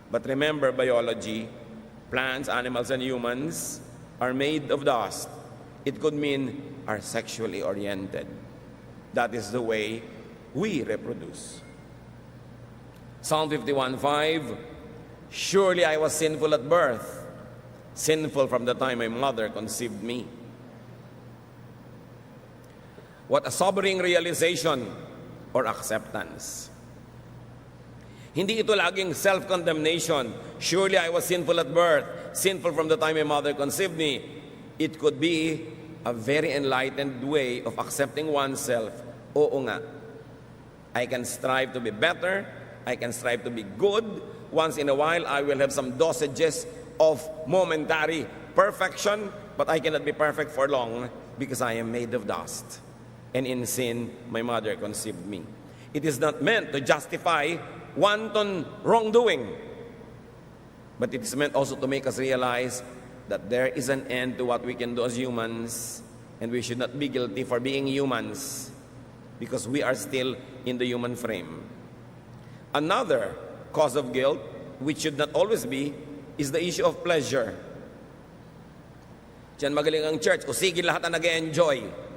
But remember, biology, plants, animals, and humans are made of dust. It could mean are sexually oriented. That is the way we reproduce. Psalm 51:5, surely I was sinful at birth, sinful from the time my mother conceived me. What a sobering realization or acceptance. Hindi ito laging self-condemnation. Surely I was sinful at birth, sinful from the time my mother conceived me. It could be a very enlightened way of accepting oneself. Oo nga, I can strive to be better, I can strive to be good. Once in a while, I will have some dosages of momentary perfection, but I cannot be perfect for long because I am made of dust. And in sin, my mother conceived me. It is not meant to justify wanton wrongdoing, but it is meant also to make us realize that there is an end to what we can do as humans, and we should not be guilty for being humans, because we are still in the human frame. Another cause of guilt, which should not always be, is the issue of pleasure. Diyan magaling ang church, sige lahat na nag-enjoy.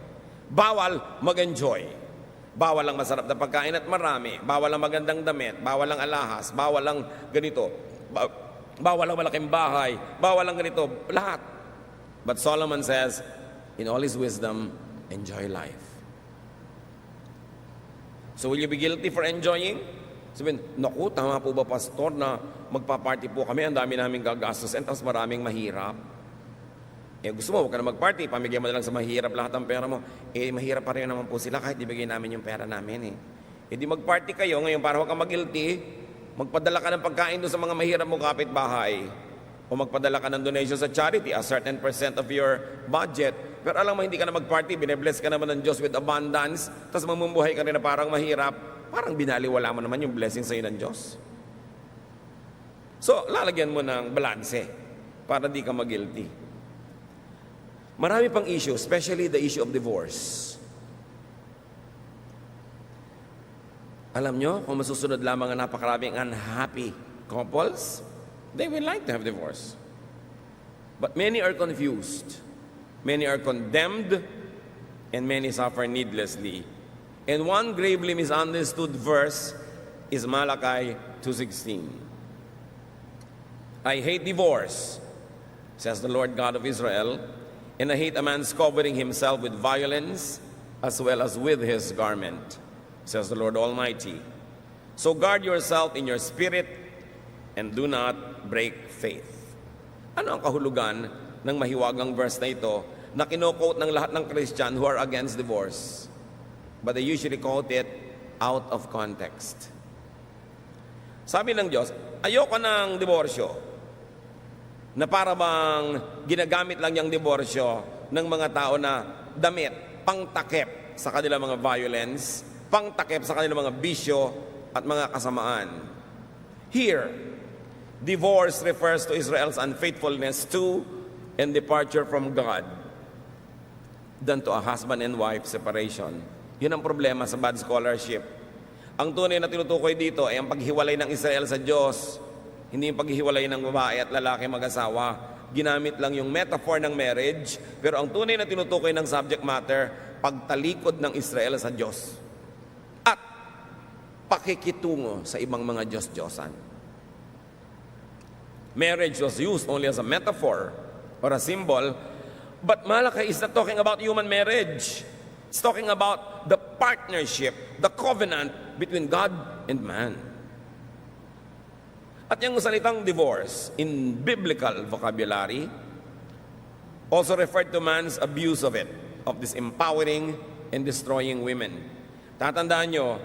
Bawal mag-enjoy. Bawal ang masarap na pagkain at marami. Bawal ang magandang damit. Bawal ang alahas. Bawal ang ganito. Bawal ang malaking bahay. Bawal ang ganito. Lahat. But Solomon says, in all his wisdom, enjoy life. So will you be guilty for enjoying? Sabihin, naku, tama po ba pastor na magpa-party po kami, ang dami namin gagastos, tapos maraming mahirap? Gusto mo, huwag ka na mag-party, pamigyan mo na lang sa mahirap lahat ng pera mo. Mahirap pa rin naman po sila kahit ibigay namin yung pera namin di mag-party kayo ngayon para huwag ka mag-guilty, magpadala ka ng pagkain doon sa mga mahirap mo kapitbahay. O magpadala ka ng donation sa charity, a certain % of your budget. Pero alam mo, hindi ka na mag-party, binebless ka naman ng Diyos with abundance, tapos mamumuhay ka rin na parang mahirap, parang binaliwala mo naman yung blessing sa'yo ng Diyos. So, lalagyan mo ng balanse para di ka mag-guilty. Marami pang issue, especially the issue of divorce. Alam nyo, kung masusunod lamang ang napakaraming unhappy couples, they will like to have divorce. But many are confused, many are condemned, and many suffer needlessly. And one gravely misunderstood verse is Malachi 2:16. I hate divorce, says the Lord God of Israel, and I hate a man's covering himself with violence as well as with his garment, says the Lord Almighty. So guard yourself in your spirit and do not break faith. Ano ang kahulugan ng mahiwagang verse na ito na kino-quote ng lahat ng Christian who are against divorce? But they usually quote it out of context. Sabi ng Diyos, ayoko ng diborsyo na para bang ginagamit lang yung diborsyo ng mga tao na damit, pangtakip sa kanilang mga violence, pangtakip sa kanilang mga bisyo at mga kasamaan. Here, divorce refers to Israel's unfaithfulness to and departure from God than to a husband and wife separation. Yun ang problema sa bad scholarship. Ang tunay na tinutukoy dito ay ang paghiwalay ng Israel sa Diyos, hindi yung paghiwalay ng babae at lalaki mag-asawa. Ginamit lang yung metaphor ng marriage, pero ang tunay na tinutukoy ng subject matter, pagtalikod ng Israel sa Diyos at pakikitungo sa ibang mga Diyos-Diyosan. Marriage was used only as a metaphor or a symbol, but Malachi is not talking about human marriage. It's talking about the partnership, the covenant between God and man. At yung salitang divorce in biblical vocabulary also referred to man's abuse of it, of disempowering and destroying women. Tatandaan nyo,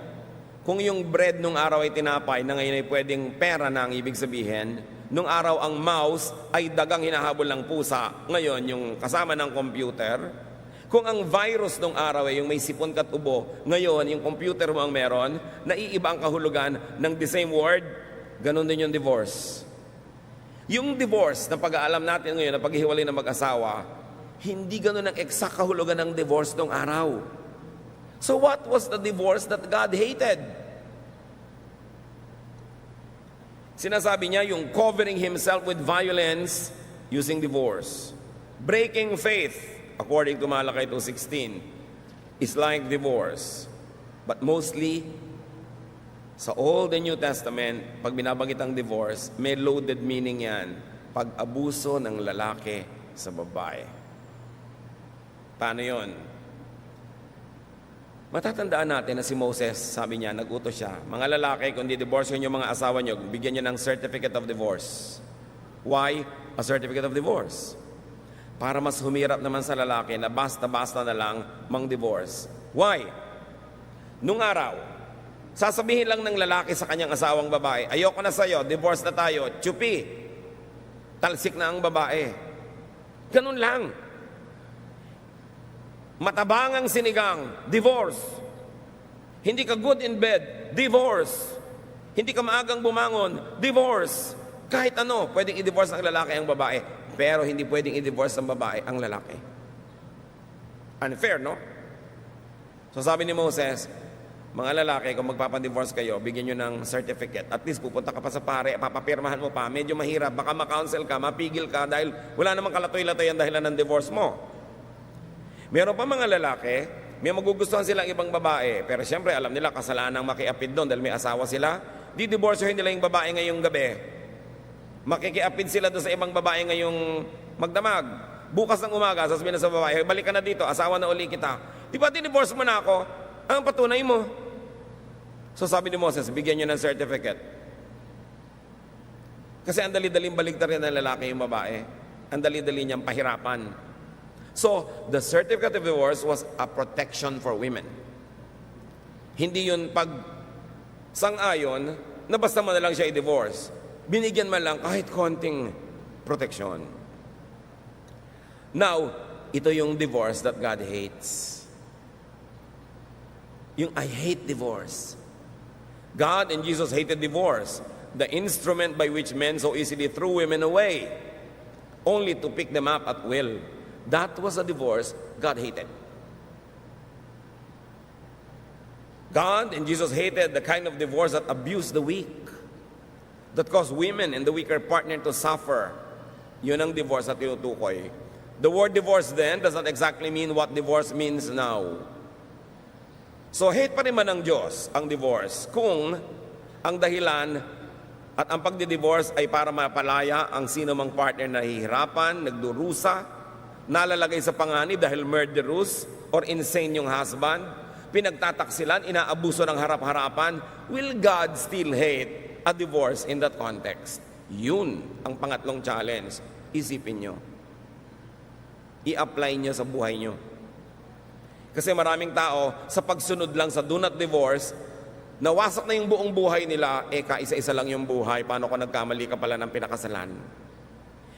kung yung bread nung araw ay tinapay na ngayon ay pwedeng pera na ang ibig sabihin, nung araw ang mouse ay dagang hinahabol ng pusa, ngayon yung kasama ng computer. Kung ang virus nung araw ay yung may sipon kat ubo, ngayon yung computer mo ang meron, naiiba ang kahulugan ng the same word. Ganon din yung divorce. Yung divorce na pag-aalam natin ngayon na paghihiwalay ng mag-asawa, hindi ganon ang exact kahulugan ng divorce nung araw. So what was the divorce that God hated? Sinasabi niya yung covering himself with violence using divorce. Breaking faith, according to Malachi 2:16, is like divorce. But mostly, sa Old and New Testament, pag binabanggit ang divorce, may loaded meaning yan. Pag-abuso ng lalaki sa babae. Paano yon? Matatandaan natin na si Moses, sabi niya, nag-utos siya, mga lalaki, kung di-divorce yung mga asawa nyo, bigyan nyo ng certificate of divorce. Why a certificate of divorce? Para mas humirap naman sa lalaki na basta-basta na lang mang-divorce. Why? Nung araw, sasabihin lang ng lalaki sa kanyang asawang babae, ayoko na sa'yo, divorce na tayo, tsupi. Talsik na ang babae. Ganun lang. Matabangang sinigang, divorce. Hindi ka good in bed, divorce. Hindi ka maagang bumangon, divorce. Kahit ano, pwedeng i-divorce ang lalaki ang babae, pero hindi pwedeng i-divorce ang babae ang lalaki. Unfair, no? So sabi ni Moses, mga lalaki, kung magpapadivorce kayo, bigyan nyo ng certificate. At least pupunta ka pa sa pare, papapirmahan mo pa. Medyo mahirap, baka ma-counsel ka, mapigil ka dahil wala namang kalatoy-latoy ang dahilan ng divorce mo. Meron pa mga lalaki, may magugustuhan silang ibang babae. Pero siyempre, alam nila kasalanan makiapid doon dahil may asawa sila. Di-divorcehin nila yung babae ngayong gabi. Makikiapid sila doon sa ibang babae ngayong magdamag. Bukas ng umaga, sasabihin na sa babae, balik ka na dito, asawa na uli kita. Di ba di-divorce mo na ako? Ang patunay mo. So sabi ni Moses, bigyan nyo ng certificate. Kasi ang dali-daling baligtarin ng lalaki yung babae. Ang dali-dali niyang pahirapan. So, the certificate of divorce was a protection for women. Hindi yun pag sang-ayon na basta mo na lang siya i-divorce. Binigyan man lang kahit konting protection. Now, ito yung divorce that God hates. Yung I hate divorce. God and Jesus hated divorce, the instrument by which men so easily threw women away, only to pick them up at will. That was a divorce God hated. God and Jesus hated the kind of divorce that abused the weak, that caused women and the weaker partner to suffer. Yun ang divorce na tinutukoy. The word divorce then does not exactly mean what divorce means now. So hate pa rin man ng Diyos ang divorce kung ang dahilan at ang pagdidivorce ay para mapalaya ang sino mang partner na nahihirapan, nagdurusa, nalalagay sa panganib dahil murderous or insane yung husband, pinagtataksilan, inaabuso ng harap-harapan. Will God still hate a divorce in that context? Yun ang pangatlong challenge. Isipin nyo. I-apply nyo sa buhay nyo. Kasi maraming tao, sa pagsunod lang sa do not divorce, nawasak na yung buong buhay nila, kaisa-isa lang yung buhay, paano kung nagkamali ka pala ng pinakasalan?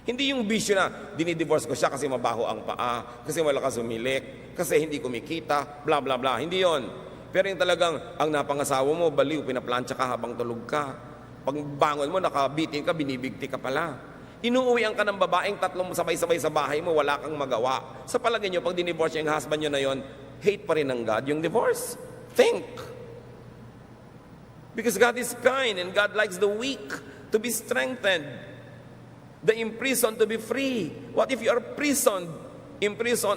Hindi yung bisyo na, dinidivorce ko siya kasi mabaho ang paa, kasi malakas umilik, kasi hindi kumikita, bla bla bla. Hindi yon. Pero yung talagang, ang napangasawa mo, baliw, pinaplansya ka habang tulog ka. Pag bangon mo, nakabitin ka, binibigti ka pala. Inuuwian ka ng babaeng tatlong sabay-sabay sa bahay mo, wala kang magawa. Sa palagay nyo, pag dinivorce yung husband nyo na yon, hate pa rin ng God yung divorce. Think. Because God is kind and God likes the weak to be strengthened, the imprisoned to be free. What if you are imprisoned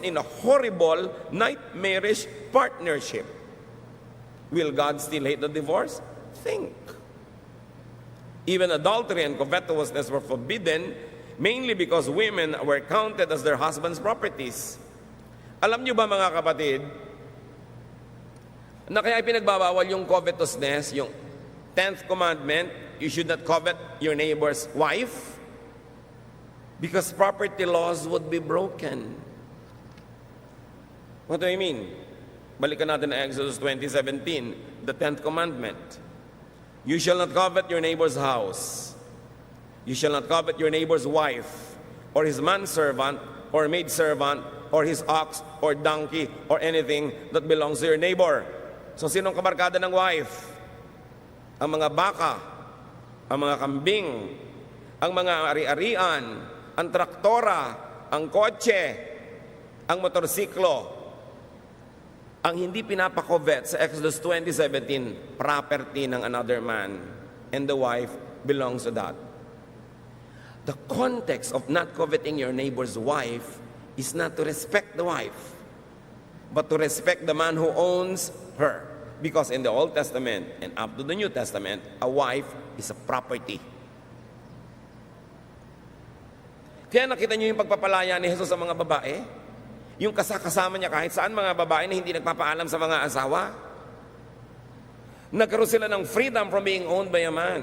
in a horrible, nightmarish partnership? Will God still hate the divorce? Think. Even adultery and covetousness were forbidden mainly because women were counted as their husband's properties. Alam niyo ba mga kapatid, na kaya pinagbabawal yung covetousness, yung 10th commandment, you should not covet your neighbor's wife, because property laws would be broken. What do I mean? Balikan natin na Exodus 20:17, the 10th commandment. You shall not covet your neighbor's house. You shall not covet your neighbor's wife, or his manservant, or maidservant, or his ox, or donkey, or anything that belongs to your neighbor. So sinong kabarkada ng wife? Ang mga baka, ang mga kambing, ang mga ari-arian, ang traktora, ang kotse, ang motorsiklo. Ang hindi pinapakovet sa Exodus 20:17, property ng another man, and the wife belongs to that. The context of not coveting your neighbor's wife is not to respect the wife, but to respect the man who owns her. Because in the Old Testament and up to the New Testament, a wife is a property. Kaya nakita niyo yung pagpapalaya ni Jesus sa mga babae? Yung kasama niya kahit saan, mga babae na hindi nagpapaalam sa mga asawa. Nagkaroon sila ng freedom from being owned by a man.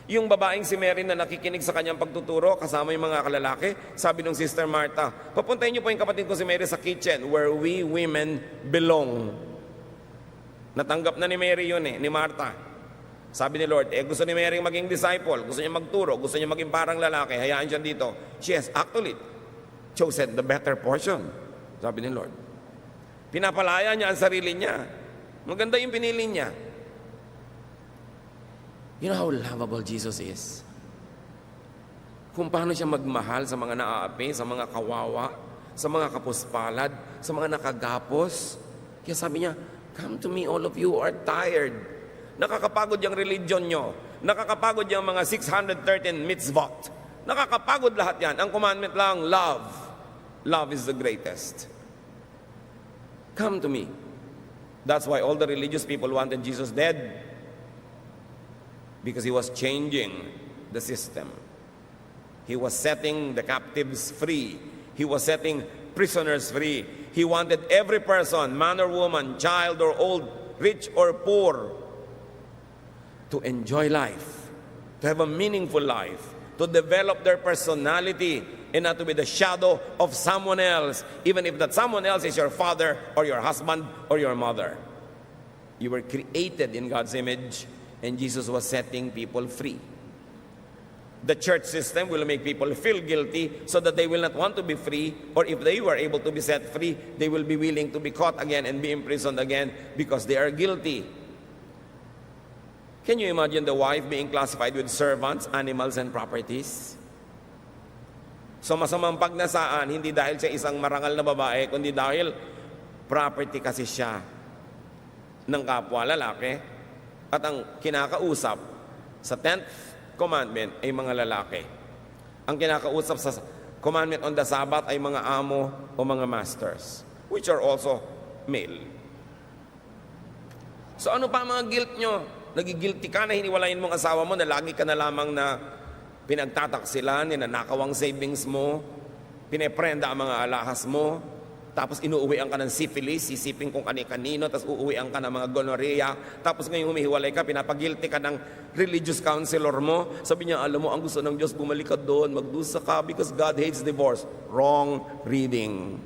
Yung babaeng si Mary na nakikinig sa kanyang pagtuturo, kasama yung mga kalalaki, sabi ng Sister Martha, papuntahin niyo po yung kapatid ko si Mary sa kitchen where we women belong. Natanggap na ni Mary yun ni Martha. Sabi ni Lord, gusto ni Mary maging disciple, gusto niya magturo, gusto niya maging parang lalaki, hayaan siya dito. She has actually chosen the better portion, sabi ni Lord. Pinapalaya niya ang sarili niya. Maganda yung pinili niya. You know how lovable Jesus is? Kung paano siya magmahal sa mga naaapi, sa mga kawawa, sa mga kapuspalad, sa mga nakagapos. Kaya sabi niya, come to me all of you who are tired. Nakakapagod yung religion nyo. Nakakapagod yung mga 613 mitzvot. Nakakapagod lahat yan. Ang commandment lang, love. Love is the greatest. Come to me. That's why all the religious people wanted Jesus dead. Because he was changing the system. He was setting the captives free. He was setting prisoners free. He wanted every person, man or woman, child or old, rich or poor, to enjoy life, to have a meaningful life, to develop their personality and not to be the shadow of someone else, even if that someone else is your father or your husband or your mother. You were created in God's image, and Jesus was setting people free. The church system will make people feel guilty so that they will not want to be free, or if they were able to be set free, they will be willing to be caught again and be imprisoned again because they are guilty. Can you imagine the wife being classified with servants, animals, and properties? So masamang pagnasaan, hindi dahil siya isang marangal na babae, kundi dahil property kasi siya ng kapwa lalaki at ang kinakausap sa 10th commandment ay mga lalaki. Ang kinakausap sa commandment on the Sabbath ay mga amo o mga masters, which are also male. So ano pa ang mga guilt nyo? Nagigilty ka na hiniwalayin mong asawa mo na lagi ka na lamang na pinagtataksilan, ninanakaw ang savings mo, pineprenda ang mga alahas mo, tapos inuuwian ka ng syphilis, sisipin kung kani-kanino, tapos uuwian ka ng mga gonorrhea, tapos ngayon humihiwalay ka, pinapagilty ka ng religious counselor mo, sabi niya, alam mo, ang gusto ng Diyos, bumalik ka doon, magdusa ka because God hates divorce. Wrong reading.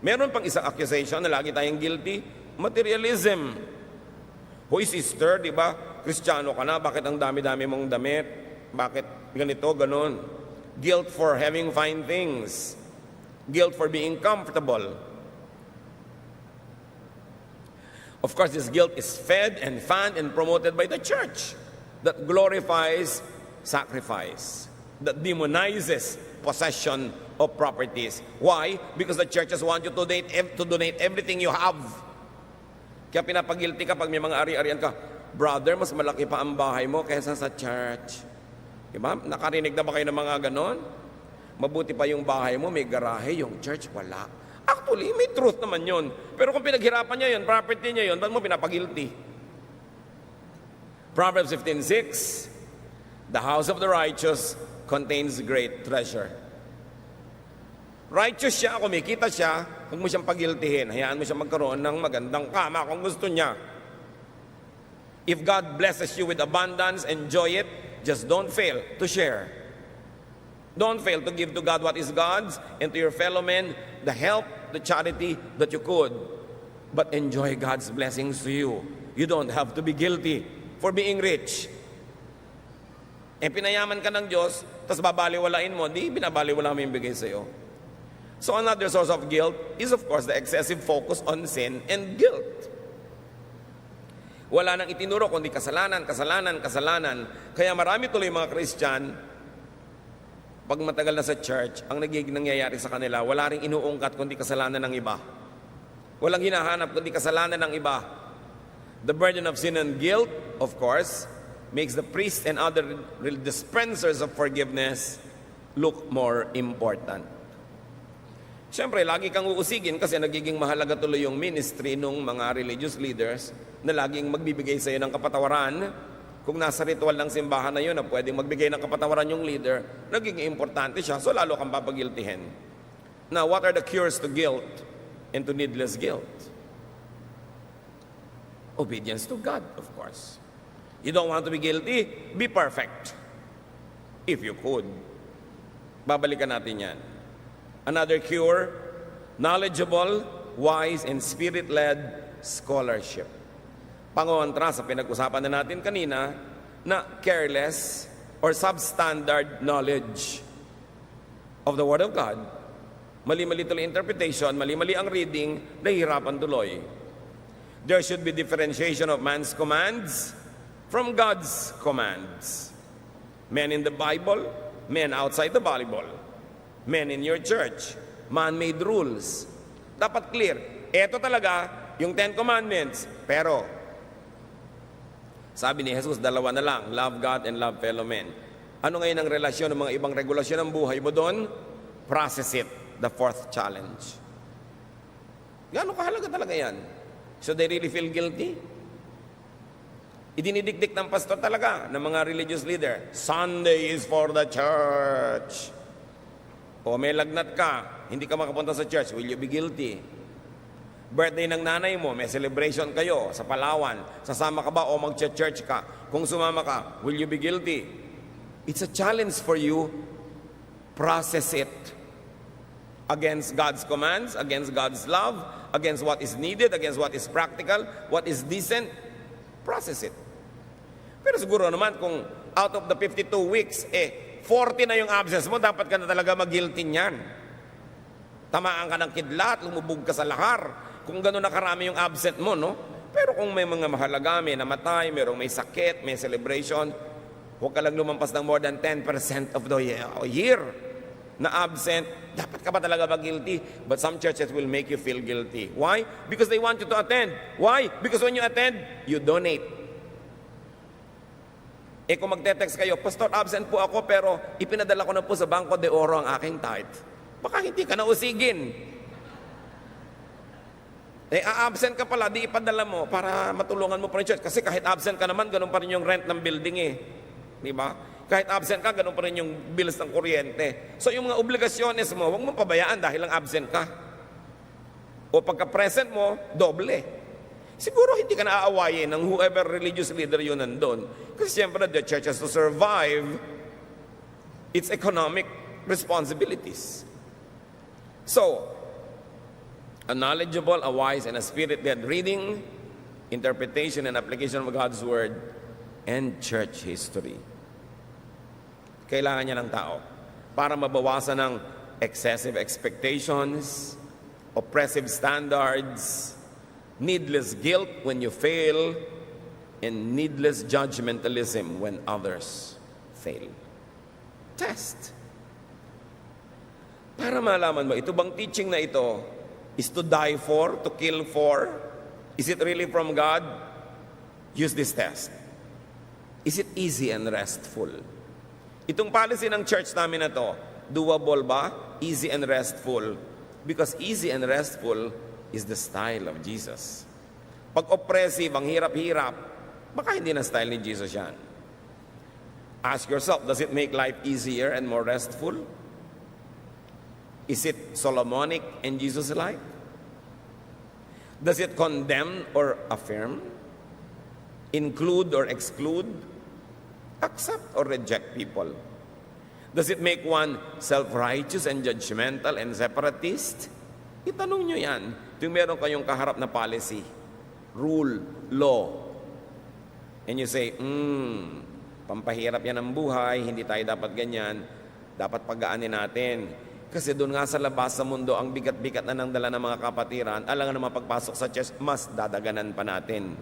Meron pang isang accusation na lagi tayong guilty, materialism. Hoy sister, di ba? Kristiyano ka na, bakit ang dami-dami mong damit? Bakit ganito, ganon? Guilt for having fine things. Guilt for being comfortable. Of course, this guilt is fed and fanned and promoted by the church that glorifies sacrifice, that demonizes possession of properties. Why? Because the churches want you to donate everything you have. Kaya pinapagilty ka pag may mga ari-arian ka, brother, mas malaki pa ang bahay mo kaysa sa church. Diba? Nakarinig na ba kayo ng mga ganon? Mabuti pa yung bahay mo, may garahe, yung church, wala. Actually, may truth naman yun. Pero kung pinaghirapan niya yun, property niya yun, ba't mo pinapagilty? Proverbs 15:6, the house of the righteous contains great treasure. Righteous siya, kumikita siya, huwag mo siyang pagiltihin. Hayaan mo siya magkaroon ng magandang kama kung gusto niya. If God blesses you with abundance, enjoy it. Just don't fail to share. Don't fail to give to God what is God's and to your fellow men the help, the charity that you could. But enjoy God's blessings to you. You don't have to be guilty for being rich. Pinayaman ka ng Diyos, tapos babaliwalain mo, di binabaliwala mo yung bigay sa'yo. So another source of guilt is of course the excessive focus on sin and guilt. Wala nang itinuro kundi kasalanan, kasalanan, kasalanan. Kaya marami tuloy mga Christian, pag matagal na sa church, ang nagiging nangyayari sa kanila, wala ring inuungkat kundi kasalanan ng iba. Walang hinahanap kundi kasalanan ng iba. The burden of sin and guilt, of course, makes the priest and other dispensers of forgiveness look more important. Siyempre, lagi kang uusigin kasi nagiging mahalaga tuloy yung ministry ng mga religious leaders na laging magbibigay sa iyo ng kapatawaran. Kung nasa ritual ng simbahan na yun na pwedeng magbigay ng kapatawaran yung leader, nagiging importante siya, so lalo kang papagiltihin. Now, what are the cures to guilt and to needless guilt? Obedience to God, of course. You don't want to be guilty? Be perfect. If you could. Babalikan natin yan. Another cure, knowledgeable, wise, and spirit-led scholarship. Pangontra sa pinag-usapan na natin kanina na careless or substandard knowledge of the Word of God. Mali-mali tuloy interpretation, mali-mali ang reading, nahihirapan tuloy. There should be differentiation of man's commands from God's commands. Men in the Bible, men outside the Bible. Men in your church, man-made rules. Dapat clear. Ito talaga, yung 10 Commandments. Pero, sabi ni Jesus, dalawa na lang, love God and love fellow men. Ano ngayon ang relasyon ng mga ibang regulasyon ng buhay mo doon? Process it, the fourth challenge. Gaano kahalaga talaga yan? Should they really feel guilty? Idinidikdik ng pastor talaga, ng mga religious leader, Sunday is for the church. O may lagnat ka, hindi ka makapunta sa church, will you be guilty? Birthday ng nanay mo, may celebration kayo sa Palawan, sasama ka ba o mag-church ka? Kung sumama ka, will you be guilty? It's a challenge for you. Process it. Against God's commands, against God's love, against what is needed, against what is practical, what is decent. Process it. Pero siguro naman kung out of the 52 weeks, 40 na yung absence mo, dapat ka na talaga mag-guilty niyan. Tamaan ka ng kidlat, lumubog ka sa lahar. Kung gano'n na karami yung absent mo, no? Pero kung may mga mahalaga, may namatay, mayroong may sakit, may celebration, huwag ka lang lumampas ng more than 10% of the year. na absent, dapat ka ba talaga ba guilty? But some churches will make you feel guilty. Why? Because they want you to attend. Why? Because when you attend, you donate. Kung magte-text kayo, Pastor, absent po ako pero ipinadala ko na po sa Bangko de Oro ang aking tithe. Baka hindi ka na usigin. Absent ka pala, di ipadala mo para matulungan mo pa rin church. Kasi kahit absent ka naman, ganun pa rin yung rent ng building Di ba? Kahit absent ka, ganun pa rin yung bills ng kuryente. So yung mga obligasyones mo, huwag mo pabayaan dahil lang absent ka. O pagka-present mo, doble. Siguro hindi ka naaawayin ng whoever religious leader yun nandun. Kasi siyempre, the church has to survive its economic responsibilities. So, a knowledgeable, a wise, and a spirit-led reading, interpretation, and application of God's Word, and church history. Kailangan niya ng tao para mabawasan ng excessive expectations, oppressive standards, needless guilt when you fail, and needless judgmentalism when others fail. Test. Para malaman mo, ito bang teaching na ito is to die for, to kill for? Is it really from God? Use this test. Is it easy and restful? Itong policy ng church namin na to, doable ba? Easy and restful. Because easy and restful is the style of Jesus. Pag oppressive, ang hirap-hirap, baka hindi na style ni Jesus yan. Ask yourself, does it make life easier and more restful? Is it Solomonic and Jesus-like? Does it condemn or affirm? Include or exclude? Accept or reject people? Does it make one self-righteous and judgmental and separatist? Itanong nyo yan. Kung meron kayong kaharap na policy, rule, law, and you say, pampahirap yan ang buhay, hindi tayo dapat ganyan, dapat pagaanin natin. Kasi doon nga sa labas sa mundo, ang bigat-bigat na ng dala ng mga kapatiran, alangan na mapagpasok sa church, mas dadaganan pa natin.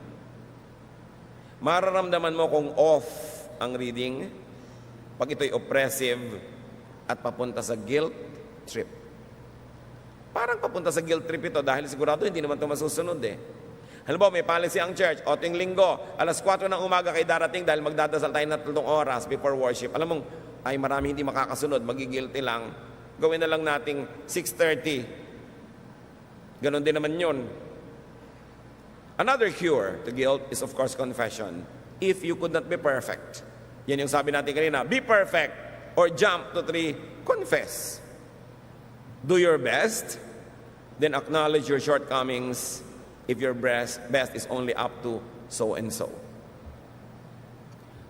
Mararamdaman mo kung off ang reading pag ito'y oppressive at papunta sa guilt trip. Parang papunta sa guilt trip ito dahil sigurado hindi naman ito masusunod Halimbawa, may policy ang church, o ting linggo, alas 4 ng umaga kayo darating dahil magdadasal tayo na 3 oras before worship. Alam mong, ay marami hindi makakasunod, magigilty lang. Gawin na lang nating 6:30. Ganon din naman yun. Another cure to guilt is of course confession. If you could not be perfect. Yan yung sabi natin kanina, be perfect or jump to 3, confess. Do your best, then acknowledge your shortcomings if your best is only up to so and so.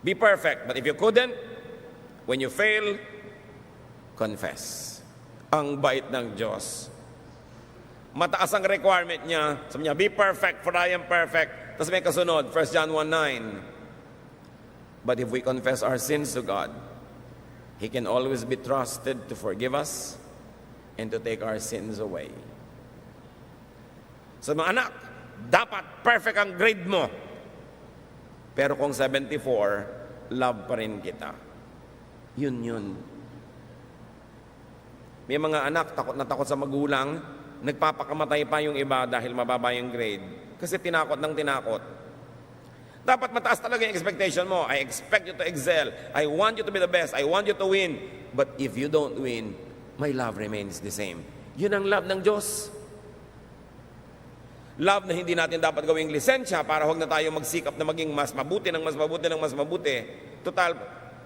Be perfect, but if you couldn't, when you fail, confess. Ang bait ng Diyos. Mataas ang requirement niya. Sabi niya, be perfect for I am perfect. Tapos may kasunod, 1 John 1:9. But if we confess our sins to God, He can always be trusted to forgive us and to take our sins away. So mga anak, dapat perfect ang grade mo. Pero kung 74, love pa rin kita. Yun. May mga anak, takot na takot sa magulang, nagpapakamatay pa yung iba dahil mababa yung grade. Kasi tinakot ng tinakot. Dapat mataas talaga yung expectation mo. I expect you to excel. I want you to be the best. I want you to win. But if you don't win, my love remains the same. Yun ang love ng Diyos. Love na hindi natin dapat gawing lisensya para huwag na tayo magsikap na maging mas mabuti ng mas mabuti ng mas mabuti. Total,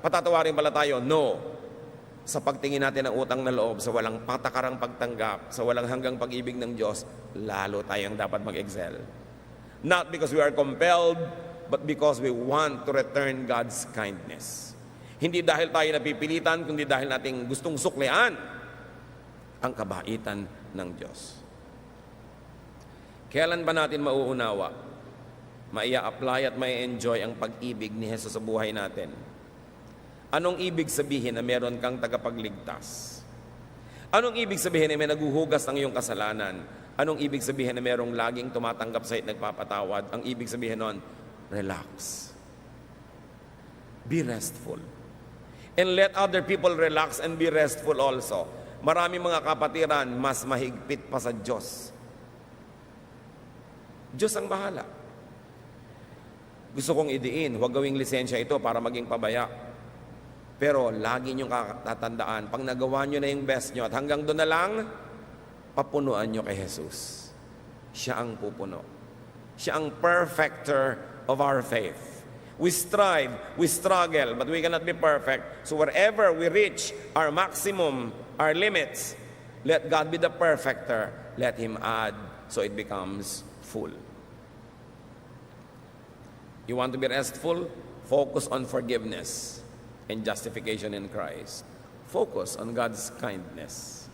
patatawarin pala tayo. No. Sa pagtingin natin ng utang na loob, sa walang patakarang pagtanggap, sa walang hanggang pag-ibig ng Diyos, lalo tayong dapat mag-excel. Not because we are compelled, but because we want to return God's kindness. Hindi dahil tayo napipilitan, kundi dahil nating gustong suklian ang kabaitan ng Diyos. Kailan ba natin mauunawa, maia-apply at mai-enjoy ang pag-ibig ni Jesus sa buhay natin? Anong ibig sabihin na meron kang tagapagligtas? Anong ibig sabihin na may naguhugas ng iyong kasalanan? Anong ibig sabihin na merong laging tumatanggap sa at nagpapatawad? Ang ibig sabihin nun, relax. Be restful. And let other people relax and be restful also. Marami mga kapatiran, mas mahigpit pa sa Diyos. Diyos ang bahala. Gusto kong idiin, huwag gawing lisensya ito para maging pabaya. Pero lagi niyong tatandaan, pag nagawa niyo na yung best niyo at hanggang doon na lang, papunuan niyo kay Jesus. Siya ang pupuno. Siya ang perfecter of our faith. We strive, we struggle, but we cannot be perfect. So wherever we reach our maximum, our limits, let God be the perfecter. Let Him add so it becomes full. You want to be restful? Focus on forgiveness and justification in Christ. Focus on God's kindness.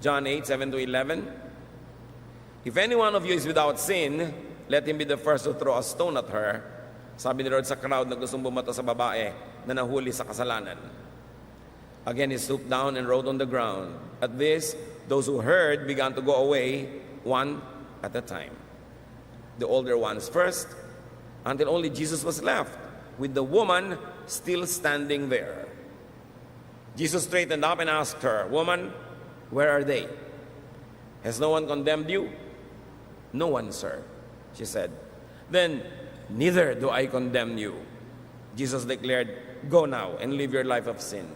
John 8:7-11. If any one of you is without sin, let him be the first to throw a stone at her. Sabi ni Lord sa crowd na gustong bumato sa babae na nahuli sa kasalanan. Again, he stooped down and wrote on the ground. At this, those who heard began to go away, one at a time. The older ones first, until only Jesus was left, with the woman still standing there. Jesus straightened up and asked her, "Woman, where are they? Has no one condemned you?" "No one, sir," she said. "Then neither do I condemn you." Jesus declared, "Go now and live your life of sin."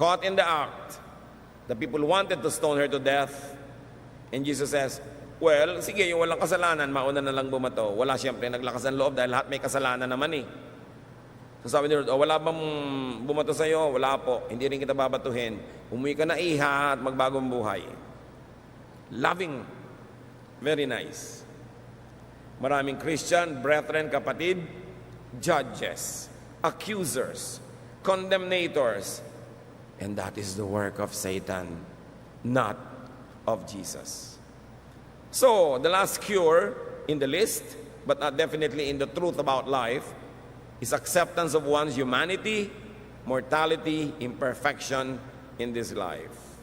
Caught in the act, the people wanted to stone her to death. And Jesus says, "Well, sige, yung walang kasalanan, mauna na lang bumato." Wala siyempre naglakas ng loob dahil lahat may kasalanan naman eh. So sabi ni Lord, wala bang bumato sa'yo? Wala po. Hindi rin kita babatuhin. Umuwi ka na iha at magbagong buhay. Loving. Very nice. Maraming Christian, brethren, kapatid, judges, accusers, condemnators. And that is the work of Satan, not of Jesus. So, the last cure in the list, but not definitely in the truth about life, is acceptance of one's humanity, mortality, imperfection in this life.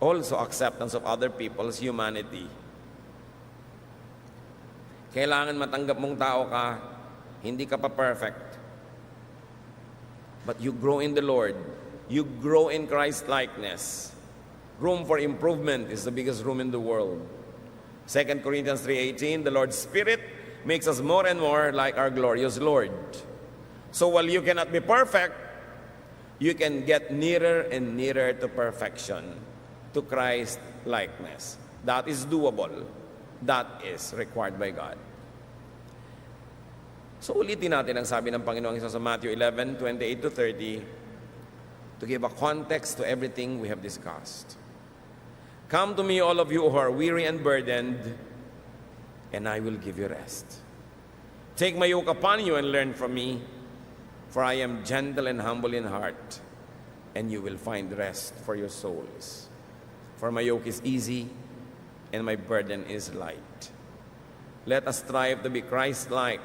Also, acceptance of other people's humanity. Kailangan matanggap mong tao ka, hindi ka pa perfect. But you grow in the Lord. You grow in Christ-likeness. Room for improvement is the biggest room in the world. 2 Corinthians 3:18, the Lord's Spirit makes us more and more like our glorious Lord. So while you cannot be perfect, you can get nearer and nearer to perfection, to Christ-likeness. That is doable. That is required by God. So ulitin natin ang sabi ng Panginoong Hesus sa Matthew 11:28-30 to give a context to everything we have discussed. "Come to me, all of you who are weary and burdened, and I will give you rest. Take my yoke upon you and learn from me, for I am gentle and humble in heart, and you will find rest for your souls. For my yoke is easy, and my burden is light." Let us strive to be Christ-like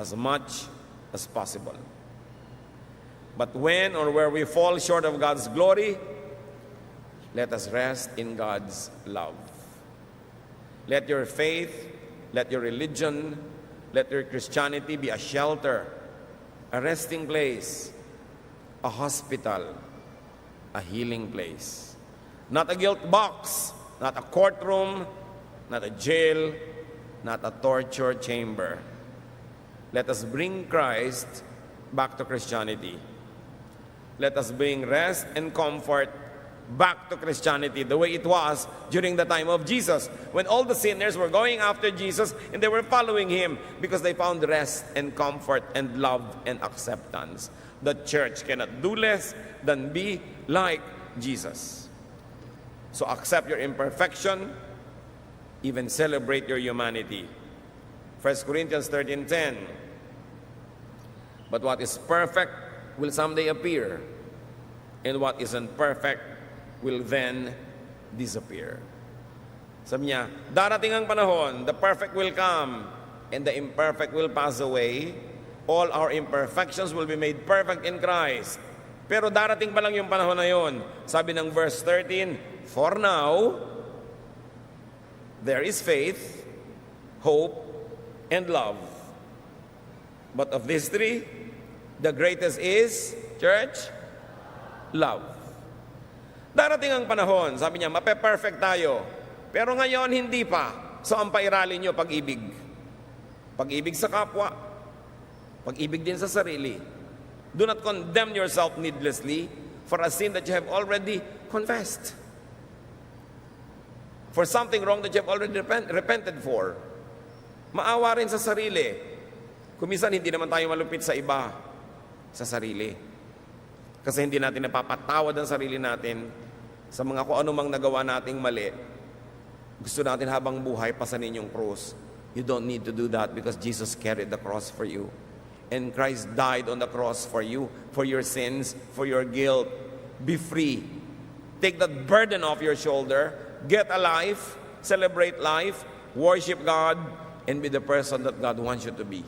as much as possible. But when or where we fall short of God's glory, let us rest in God's love. Let your faith, let your religion, let your Christianity be a shelter, a resting place, a hospital, a healing place. Not a guilt box, not a courtroom, not a jail, not a torture chamber. Let us bring Christ back to Christianity. Let us bring rest and comfort back to Christianity the way it was during the time of Jesus, when all the sinners were going after Jesus and they were following Him because they found rest and comfort and love and acceptance. The church cannot do less than be like Jesus. So accept your imperfection, even celebrate your humanity. 1 Corinthians 13:10. But what is perfect will someday appear, and what isn't perfect will then disappear. Sabi niya, darating ang panahon, the perfect will come, and the imperfect will pass away. All our imperfections will be made perfect in Christ. Pero darating pa lang yung panahon na yun. Sabi ng verse 13, "For now, there is faith, hope, and love. But of these three, The greatest is, church, love. Darating ang panahon, sabi niya, mape-perfect tayo. Pero ngayon, hindi pa. So, ang pairalin nyo, pag-ibig. Pag-ibig sa kapwa. Pag-ibig din sa sarili. Do not condemn yourself needlessly for a sin that you have already confessed. For something wrong that you have already repented for. Maawa rin sa sarili. Kumisan, hindi naman tayo malupit sa iba, sa sarili. Kasi hindi natin napapatawad ang sarili natin sa mga kung ano mang nagawa nating mali. Gusto natin habang buhay, pasanin yung cross. You don't need to do that because Jesus carried the cross for you. And Christ died on the cross for you, for your sins, for your guilt. Be free. Take that burden off your shoulder. Get a life, celebrate life, worship God, and be the person that God wants you to be.